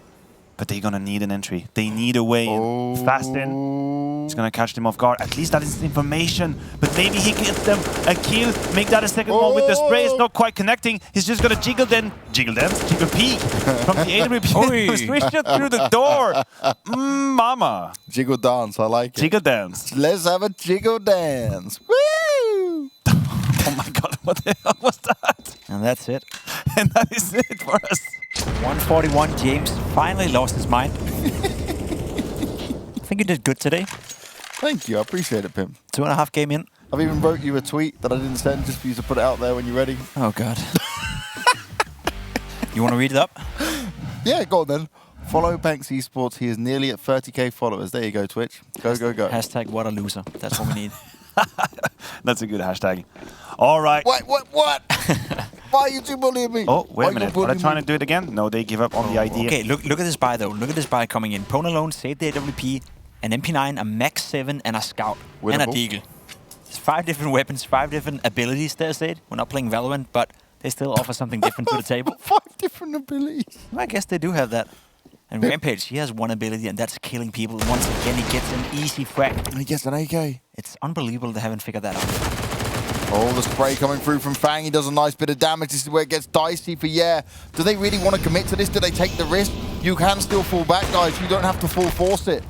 But they're gonna need an entry. They need a way in. Fast in. He's gonna catch them off guard. At least that is information. But maybe he gets them a kill. Make that a second one with the spray. It's not quite connecting. He's just gonna jiggle dance, jiggle peek from the AWP. Switch it through the door. Mama. Jiggle dance, I like it. Jiggle dance. Let's have a jiggle dance. Woo! Oh my god, what the hell was that? And that's it. And that is it for us. 141, James finally lost his mind. I think you did good today. Thank you, I appreciate it, Pim. 2.5 game in. I've even wrote you a tweet that I didn't send just for you to put it out there when you're ready. Oh, God. You want to read it up? Yeah, go on then. Follow Banks Esports. He is nearly at 30k followers. There you go, Twitch. Go, go, go. Hashtag what a loser. That's what we need. That's a good hashtag. All right. What? Why are you two bullying me? Oh, wait Why a you minute. Are bullying they trying me? to do it again? No, they give up on the idea. Okay, look at this buy, though. Look at this buy coming in. Pone alone, saved the AWP, an MP9, a Max 7, and a Scout. And a Winnable. Deagle. There's 5 different weapons, 5 different abilities, there, Sid. We're not playing Valorant, but they still offer something different to the table. 5 different abilities. I guess they do have that. And Rampage, he has one ability, and that's killing people. Once again, he gets an easy frag. He gets an AK. It's unbelievable they haven't figured that out. Oh, the spray coming through from Fang. He does a nice bit of damage. This is where it gets dicey for Yeah. Do they really want to commit to this? Do they take the risk? You can still fall back, guys. You don't have to full force it.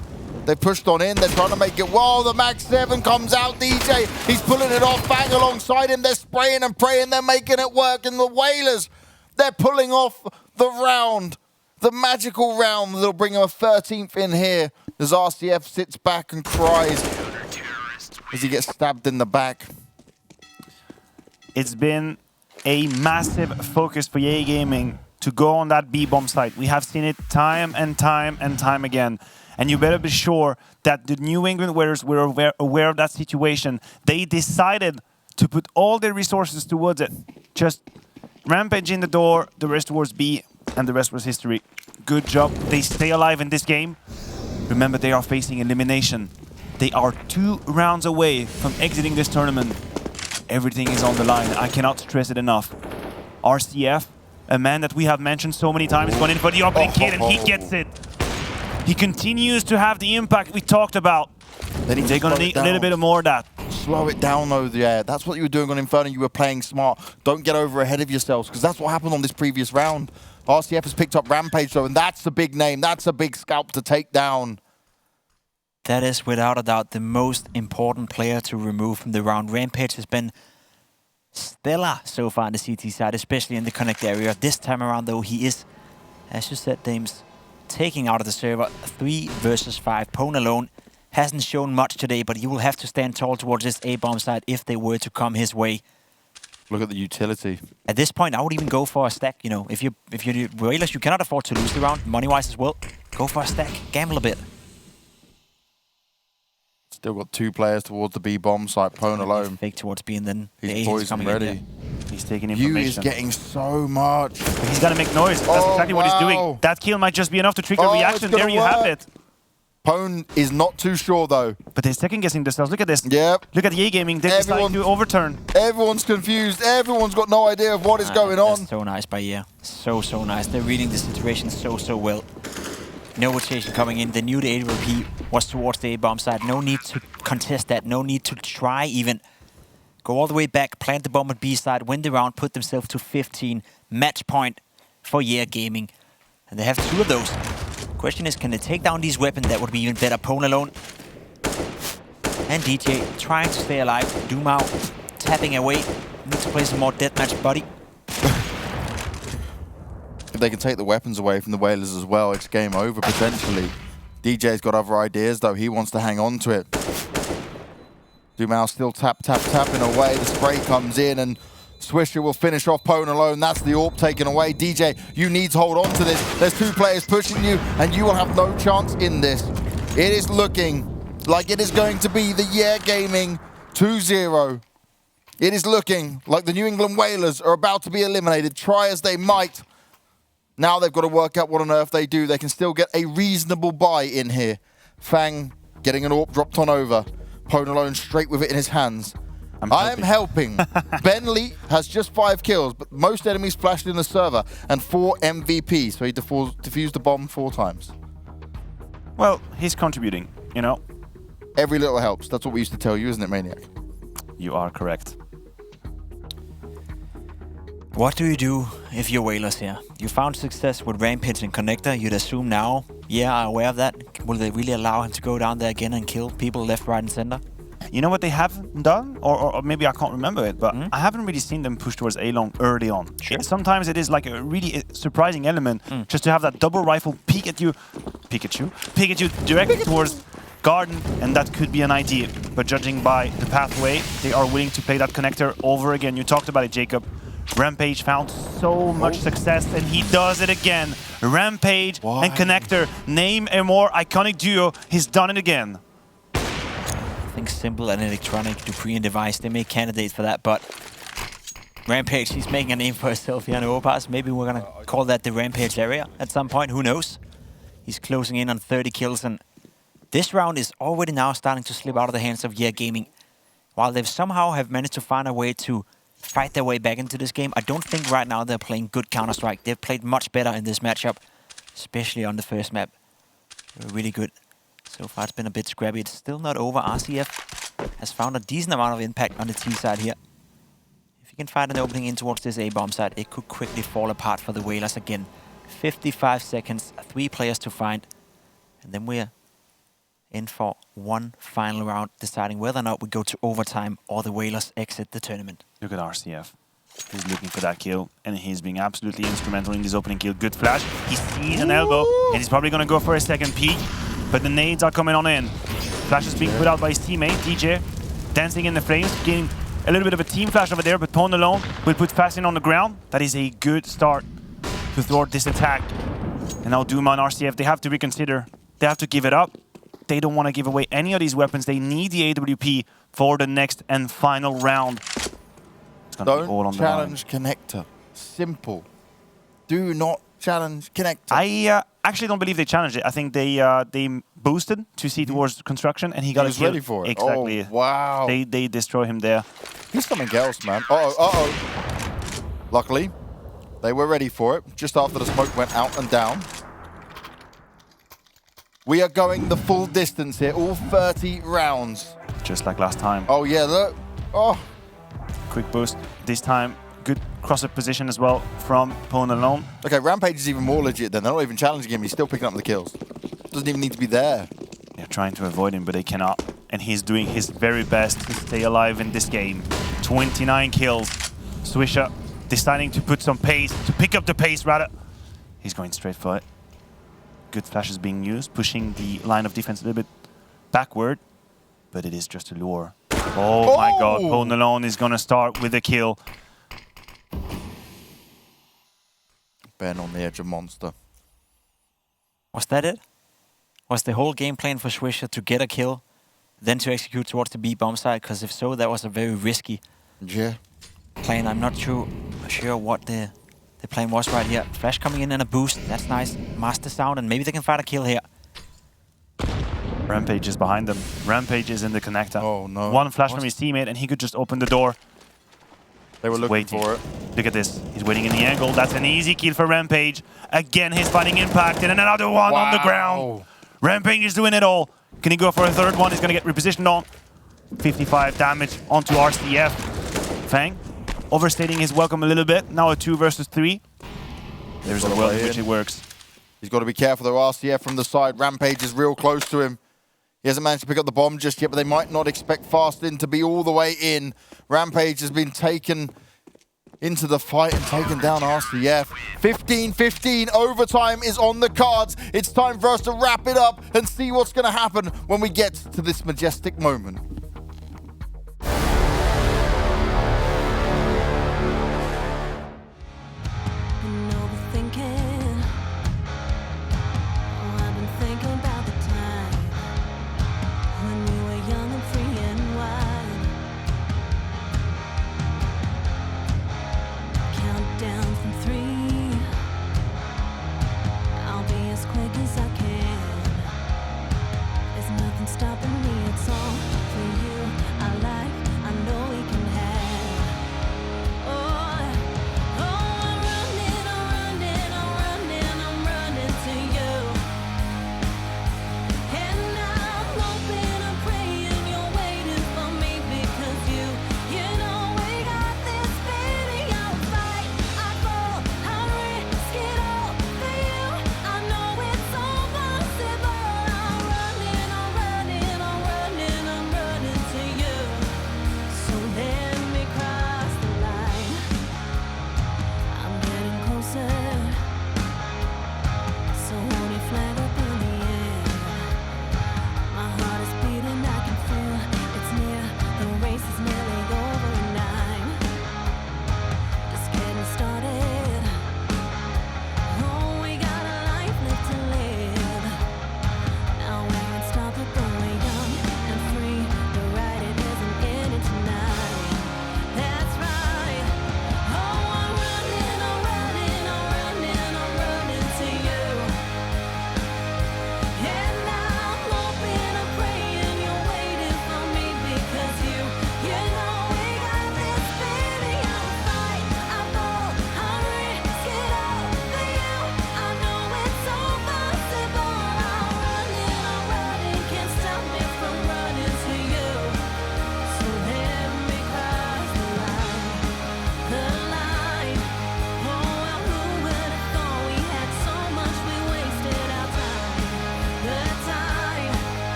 They pushed on in. They're trying to make it. Whoa, the Max 7 comes out, DJ. He's pulling it off. Fang alongside him. They're spraying and praying. They're making it work. And the Whalers, they're pulling off the round. The magical round that'll bring him a 13th in here as RCF sits back and cries as he gets stabbed in the back. It's been a massive focus for EA Gaming to go on that B-bomb site. We have seen it time and time and time again. And you better be sure that the New England Warriors were aware of that situation. They decided to put all their resources towards it. Just Rampage in the door, the rest towards B, and the rest was history. Good job. They stay alive in this game. Remember, they are facing elimination. They are 2 rounds away from exiting this tournament. Everything is on the line. I cannot stress it enough. RCF, a man that we have mentioned so many times, gone in for the opening kill, and he gets it. He continues to have the impact we talked about. They're going to need a little bit more of that. Slow it down, though. Yeah, that's what you were doing on Inferno. You were playing smart. Don't get over ahead of yourselves, because that's what happened on this previous round. RCF has picked up Rampage, though, and that's a big name. That's a big scalp to take down. That is, without a doubt, the most important player to remove from the round. Rampage has been stellar so far on the CT side, especially in the connect area. This time around, though, he is, as you said, Dames, taking out of the server 3 versus 5. Pwn alone hasn't shown much today, but he will have to stand tall towards this A-bomb side if they were to come his way. Look at the utility. At this point, I would even go for a stack. You know, if you realize you cannot afford to lose the round, money-wise as well, go for a stack, gamble a bit. Still got 2 players towards the B-bomb site. Pwn alone. Fake towards B, and then he's poison ready. He's taking information. You is getting so much. He's got to make noise. That's exactly what he's doing. That kill might just be enough to trigger a reaction. There you have it. Pwn is not too sure, though. But they're second-guessing themselves. Look at this. Yep. Look at the A-Gaming. They're deciding to overturn. Everyone's confused. Everyone's got no idea of what is going on. That's so nice by Year. So nice. They're reading the situation so well. No rotation coming in. They knew the AWP was towards the A-bomb side. No need to contest that. No need to try even. Go all the way back, plant the bomb at B side, win the round, put themselves to 15. Match point for Year Gaming. And they have 2 of those. Question is, can they take down these weapons? That would be even better. Pwn alone. And DJ trying to stay alive. Doom out, tapping away. Need to play some more deathmatch, buddy. If they can take the weapons away from the Whalers as well, it's game over potentially. DJ's got other ideas, though. He wants to hang on to it. Dumao still tapping away. The spray comes in, and Swisher will finish off Pwn alone. That's the AWP taken away. DJ, you need to hold on to this. There's 2 players pushing you, and you will have no chance in this. It is looking like it is going to be the Year Gaming 2-0. It is looking like the New England Whalers are about to be eliminated. Try as they might. Now they've got to work out what on earth they do. They can still get a reasonable buy in here. Fang getting an AWP dropped on over. Pwn alone straight with it in his hands. I'm helping. Ben Lee has just 5 kills, but most enemies flashed in the server and 4 MVPs, so he defused the bomb 4 times. Well, he's contributing, you know. Every little helps. That's what we used to tell you, isn't it, Maniac? You are correct. What do you do if you're Whalers here? You found success with Rampage and Connector. You'd assume now, are aware of that. Will they really allow him to go down there again and kill people left, right, and center? You know what they have done? Or maybe I can't remember it, but I haven't really seen them push towards A-long early on. Sure. Sometimes it is like a really surprising element just to have that double rifle peek at you directly towards Garden, and that could be an idea. But judging by the pathway, they are willing to play that Connector over again. You talked about it, Jacob. Rampage found so much success, and he does it again. Rampage and Connector, name a more iconic duo. He's done it again. I think Simple and Electronic, Dupree and Device, they make candidates for that, but Rampage, he's making a name for himself here on Overpass. Maybe we're gonna call that the Rampage area at some point, who knows? He's closing in on 30 kills, and this round is already now starting to slip out of the hands of Year Gaming. While they've somehow have managed to find a way to fight their way back into this game, I don't think right now they're playing good Counter-Strike. They've played much better in this matchup, especially on the first map. They're really good. So far it's been a bit scrappy. It's still not over. RCF has found a decent amount of impact on the T side here. If you can find an opening in towards this A-bomb side, it could quickly fall apart for the Whalers again. 55 seconds, 3 players to find. And then we're in for one final round, deciding whether or not we go to overtime or the Whalers exit the tournament. Look at RCF. He's looking for that kill, and he's being absolutely instrumental in this opening kill. Good flash. He sees an elbow, and he's probably going to go for a second peek. But the nades are coming on in. Flash is being put out by his teammate, DJ. Dancing in the flames, getting a little bit of a team flash over there, but Pwn alone will put Fassin on the ground. That is a good start to thwart this attack. And now Duma and RCF, they have to reconsider. They have to give it up. they don't want to give away any of these weapons. They need the AWP for the next and final round. It's gonna be all on Don't the line. challenge connector. Simple. Do not challenge connector. I actually don't believe they challenged it. I think they boosted to see towards construction, and he got was a kill. ready for it. Exactly. Oh, wow. They destroy him there. He's something else, man. Uh-oh. Luckily, they were ready for it just after the smoke went out and down. We are going the full distance here, all 30 rounds. Just like last time. Oh, yeah, look. Oh. Quick boost. This time, good cross-up position as well from Pwn alone. Okay, Rampage is even more legit then. They're not even challenging him. He's still picking up the kills. Doesn't even need to be there. They're trying to avoid him, but they cannot. And he's doing his very best to stay alive in this game. 29 kills. Swisher deciding to put some pace, to pick up the pace rather. He's going straight for it. Good flashes being used, pushing the line of defense a little bit backward. But it is just a lure. Oh my god, Pwn alone is going to start with a kill. Ben on the edge of monster. Was that it? Was the whole game plan for Swisher to get a kill, then to execute towards the B bomb side? Because if so, that was a very risky plan. I'm not sure what the plan was right here. Flash coming in and a boost. That's nice. Master sound, and maybe they can find a kill here. Rampage is behind them. Rampage is in the connector. Oh no. One flash from his teammate and he could just open the door. They were looking for it. Look at this. He's waiting in the angle. That's an easy kill for Rampage. Again, he's finding impact and another one on the ground. Rampage is doing it all. Can he go for a third one? He's going to get repositioned on. 55 damage onto RCF. Fang overstating his welcome a little bit. Now a 2 versus 3. There's a world in which it works. He's got to be careful though. RCF from the side. Rampage is real close to him. He hasn't managed to pick up the bomb just yet, but they might not expect Fastin to be all the way in. Rampage has been taken into the fight and taken down RCF. 15-15, overtime is on the cards. It's time for us to wrap it up and see what's going to happen when we get to this majestic moment.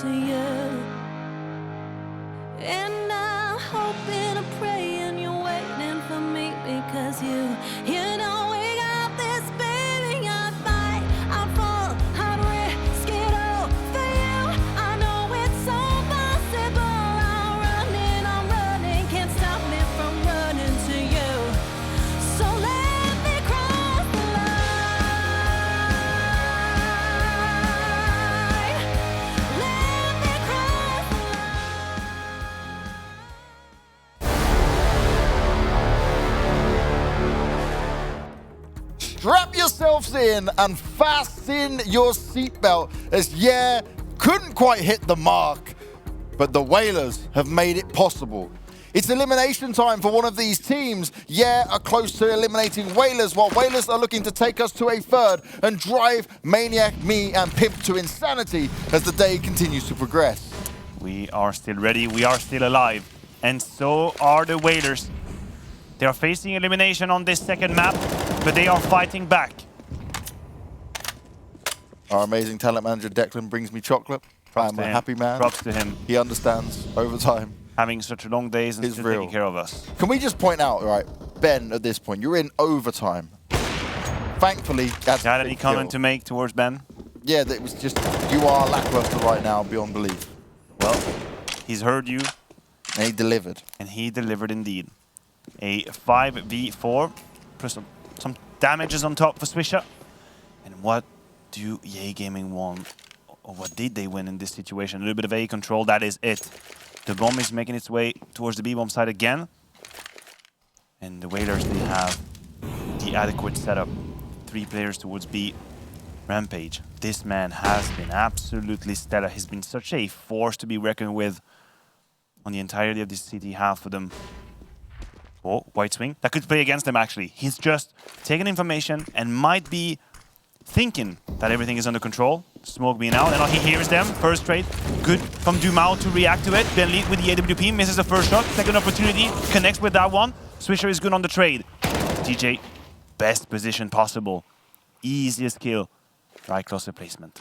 To you, and I'm hoping, I'm praying you're waiting for me because you know yourselves in and fasten your seatbelt as, yeah, couldn't quite hit the mark, but the Whalers have made it possible. It's elimination time for one of these teams. Yeah, are close to eliminating Whalers, while Whalers are looking to take us to a third and drive Maniac, me, and Pimp to insanity as the day continues to progress. We are still ready, we are still alive, and so are the Whalers. They are facing elimination on this second map, but they are fighting back. Our amazing talent manager Declan brings me chocolate. I'm a happy man. Props to him. He understands overtime. Having such long days and still taking care of us. Can we just point out, right, Ben, at this point, you're in overtime. Thankfully, that's Got any comment to make towards Ben? Yeah, that was just, you are lackluster right now, beyond belief. Well, he's heard you. And he delivered. And he delivered indeed. A 5v4, plus some damages on top for Swisher. And what do EA Gaming want? Or what did they win in this situation? A little bit of A control, that is it. The bomb is making its way towards the B-bomb side again. And the Whalers, they have the adequate setup. 3 players towards B. Rampage. This man has been absolutely stellar. He's been such a force to be reckoned with on the entirety of this city, half of them. Oh, white swing. That could play against them, actually. He's just taken information and might be thinking that everything is under control. Smoke being out, and now he hears them. First trade, good from Dumao to react to it. Bentley with the AWP, misses the first shot. Second opportunity, connects with that one. Swisher is good on the trade. DJ, best position possible. Easiest kill. Right closer placement.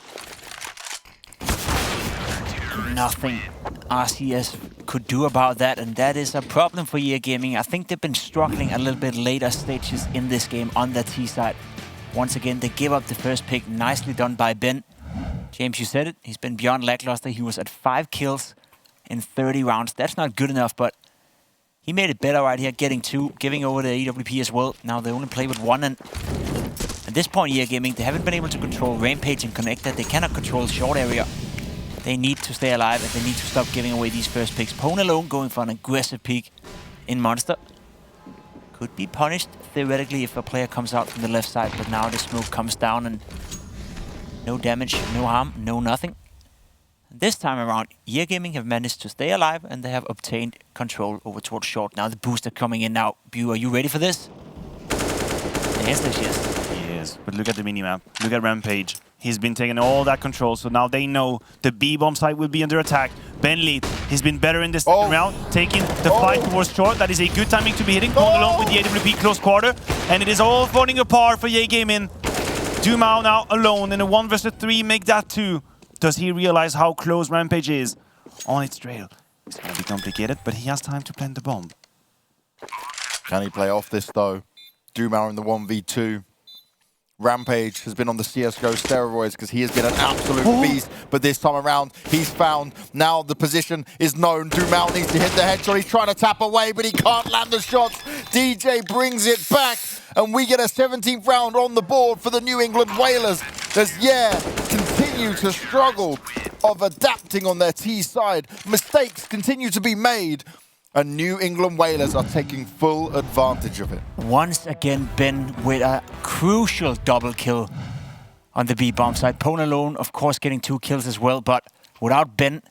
Nothing RCS could do about that, and that is a problem for EA Gaming. I think they've been struggling a little bit later stages in this game on the T side. Once again, they give up the first pick. Nicely done by Ben. James, you said it. He's been beyond lackluster. He was at 5 kills in 30 rounds. That's not good enough, but he made it better right here, getting 2, giving over the AWP as well. Now they only play with 1, and at this point, EA Gaming, they haven't been able to control Rampage and Connector. They cannot control short area. They need to stay alive, and they need to stop giving away these first picks. Pone alone going for an aggressive peek in Monster. Could be punished, theoretically, if a player comes out from the left side, but now the smoke comes down and no damage, no harm, no nothing. This time around, EA Gaming have managed to stay alive, and they have obtained control over towards short. Now the booster coming in now. Bu, are you ready for this? Yes, yes. He is, but look at the minimap. Look at Rampage. He's been taking all that control, so now they know the B-bomb side will be under attack. Bentley, he's been better in this second round, taking the fight towards short. That is a good timing to be hitting. Going along with the AWP close quarter, and it is all falling apart for EA Gaming. Dumao now alone in a 1 versus 3, make that 2. Does he realize how close Rampage is on its trail? It's going to be complicated, but he has time to plant the bomb. Can he play off this, though? Dumao in the 1v2. Rampage has been on the CSGO steroids because he has been an absolute beast, but this time around, he's found. Now the position is known. Dumao needs to hit the headshot. He's trying to tap away, but he can't land the shots. DJ brings it back, and we get a 17th round on the board for the New England Whalers. As, continue to struggle of adapting on their T side. Mistakes continue to be made. And New England Whalers are taking full advantage of it. Once again, Ben with a crucial double kill on the B-bomb side. Pone alone, of course, getting 2 kills as well, but without Ben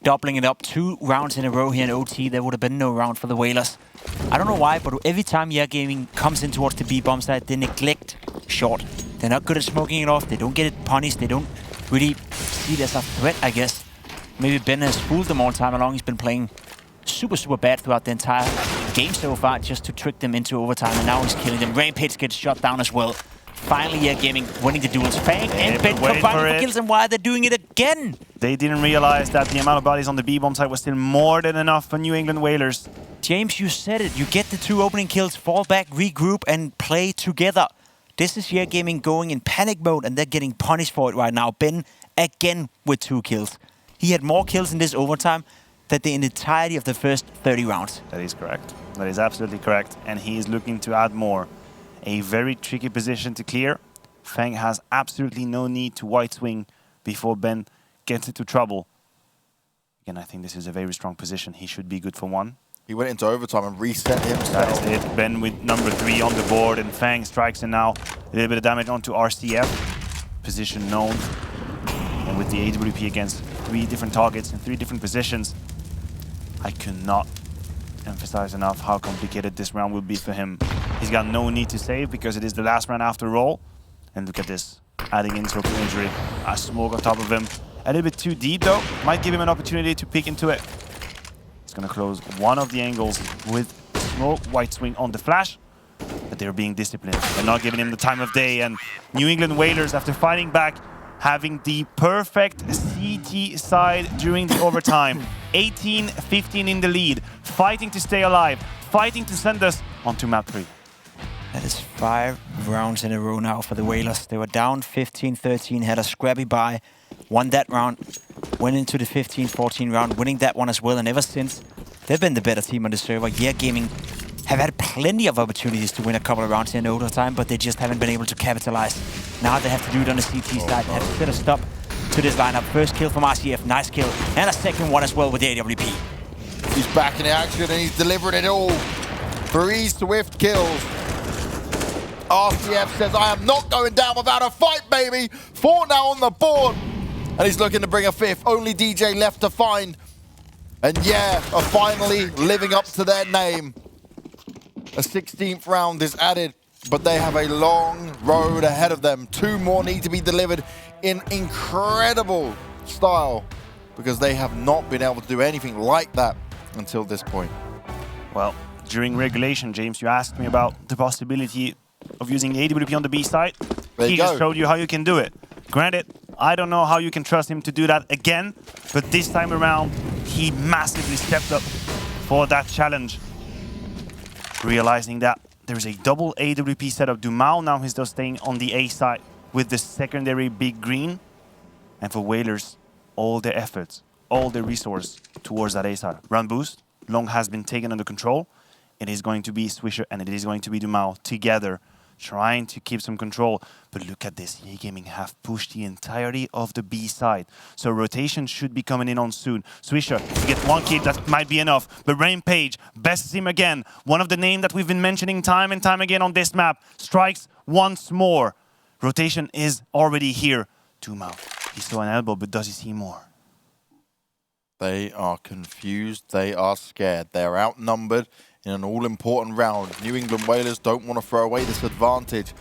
doubling it up 2 rounds in a row here in OT, there would have been no round for the Whalers. I don't know why, but every time EA Gaming comes in towards the B-bomb side, they neglect short. They're not good at smoking it off, they don't get it punished, they don't really see it as a threat, I guess. Maybe Ben has fooled them all time along. He's been playing super bad throughout the entire game so far, just to trick them into overtime, and now he's killing them. Rampage gets shot down as well. Finally, EA Gaming winning the duels. Fang and Ben combining for kills, and why are they doing it again? They didn't realize that the amount of bodies on the B-bomb side was still more than enough for New England Whalers. James, you said it. You get the 2 opening kills, fall back, regroup, and play together. This is EA Gaming going in panic mode, and they're getting punished for it right now. Ben, again, with 2 kills. He had more kills in this overtime than the entirety of the first 30 rounds. That is correct. That is absolutely correct. And he is looking to add more. A very tricky position to clear. Fang has absolutely no need to white swing before Ben gets into trouble. Again, I think this is a very strong position. He should be good for 1. He went into overtime and reset himself. That is it. Ben with number 3 on the board, and Fang strikes in now. A little bit of damage onto RCF. Position known. And with the AWP against 3 different targets in 3 different positions, I cannot emphasize enough how complicated this round will be for him. He's got no need to save because it is the last round after all. And look at this, adding insult to injury. A smoke on top of him. A little bit too deep though, might give him an opportunity to peek into it. It's gonna close one of the angles with smoke, white swing on the flash. But they're being disciplined. They're not giving him the time of day. And New England Whalers, after fighting back, having the perfect CT side during the overtime. 18-15 in the lead, fighting to stay alive, fighting to send us onto map 3. That is 5 rounds in a row now for the Whalers. They were down 15-13, had a scrappy bye, won that round, went into the 15-14 round, winning that one as well. And ever since, they've been the better team on the server. Yeah, Gaming have had plenty of opportunities to win a couple of rounds in overtime, but they just haven't been able to capitalize. Now they have to do it on the CT side. They have to set a stop to this lineup. First kill from RCF, nice kill. And a second one as well with the AWP. He's back in the action and he's delivering it all. 3 swift kills. RCF says, I am not going down without a fight, baby. 4 now on the board. And he's looking to bring a 5th. Only DJ left to find. And yeah, are finally living up to their name. A 16th round is added, but they have a long road ahead of them. 2 more need to be delivered in incredible style because they have not been able to do anything like that until this point. Well, during regulation, James, you asked me about the possibility of using AWP on the B side. He just showed you how you can do it. Granted, I don't know how you can trust him to do that again, but this time around, he massively stepped up for that challenge. Realizing that there's a double AWP setup. Dumal now is just staying on the A side with the secondary big green. And for Whalers, all their efforts, all their resource towards that A side. Run boost, long has been taken under control. It is going to be Swisher and it is going to be Dumal together, trying to keep some control. But look at this, EA Gaming have pushed the entirety of the B side. So rotation should be coming in on soon. Swisher, to get 1 kill, that might be enough. But Rampage, best him again. One of the names that we've been mentioning time and time again on this map. Strikes once more. Rotation is already here. Dumal, he saw an elbow, but does he see more? They are confused. They are scared. They are outnumbered in an all-important round. New England Whalers don't want to throw away this advantage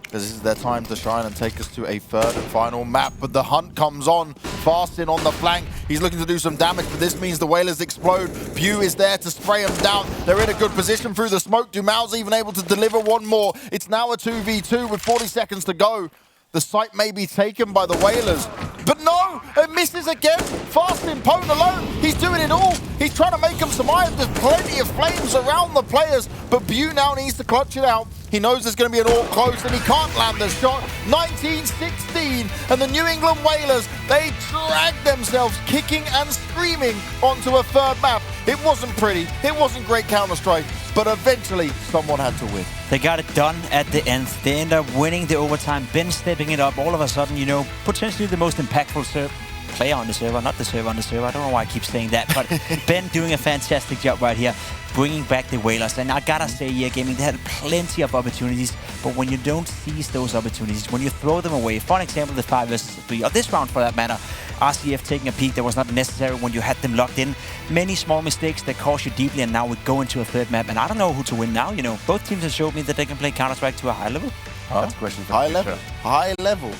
because this is their time to shine and take us to a 3rd and final map. But the hunt comes on. Fastin on the flank. He's looking to do some damage, but this means the Whalers explode. Pew is there to spray him down. They're in a good position through the smoke. Dumal's even able to deliver one more. It's now a 2v2 with 40 seconds to go. The site may be taken by the Whalers. But no, it misses again. Fastin, Pone alone. He's doing it all. He's trying to make them survive. There's plenty of flames around the players, but Bew now needs to clutch it out. He knows there's going to be an all close and he can't land the shot. 19-16, and the New England Whalers, they drag themselves kicking and screaming onto a 3rd map. It wasn't pretty. It wasn't great Counter-Strike, but eventually someone had to win. They got it done at the end. They end up winning the overtime. Ben stepping it up. All of a sudden, you know, potentially the most impactful player on the server, not the server on the server. I don't know why I keep saying that, but Ben doing a fantastic job right here, bringing back the Whalers. And I gotta say, yeah, Gaming, they had plenty of opportunities, but when you don't seize those opportunities, when you throw them away, for example, the 5 vs 3, or this round for that matter, RCF taking a peek that was not necessary when you had them locked in. Many small mistakes that cost you deeply, and now we go into a 3rd map, and I don't know who to win now. You know, both teams have showed me that they can play Counter-Strike to a high level. That's a question for high level. High level.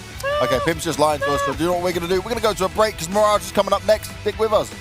Okay, Pimp's just lying to us, so do you know what we're going to do? We're going to go to a break because Mirage is coming up next. Stick with us.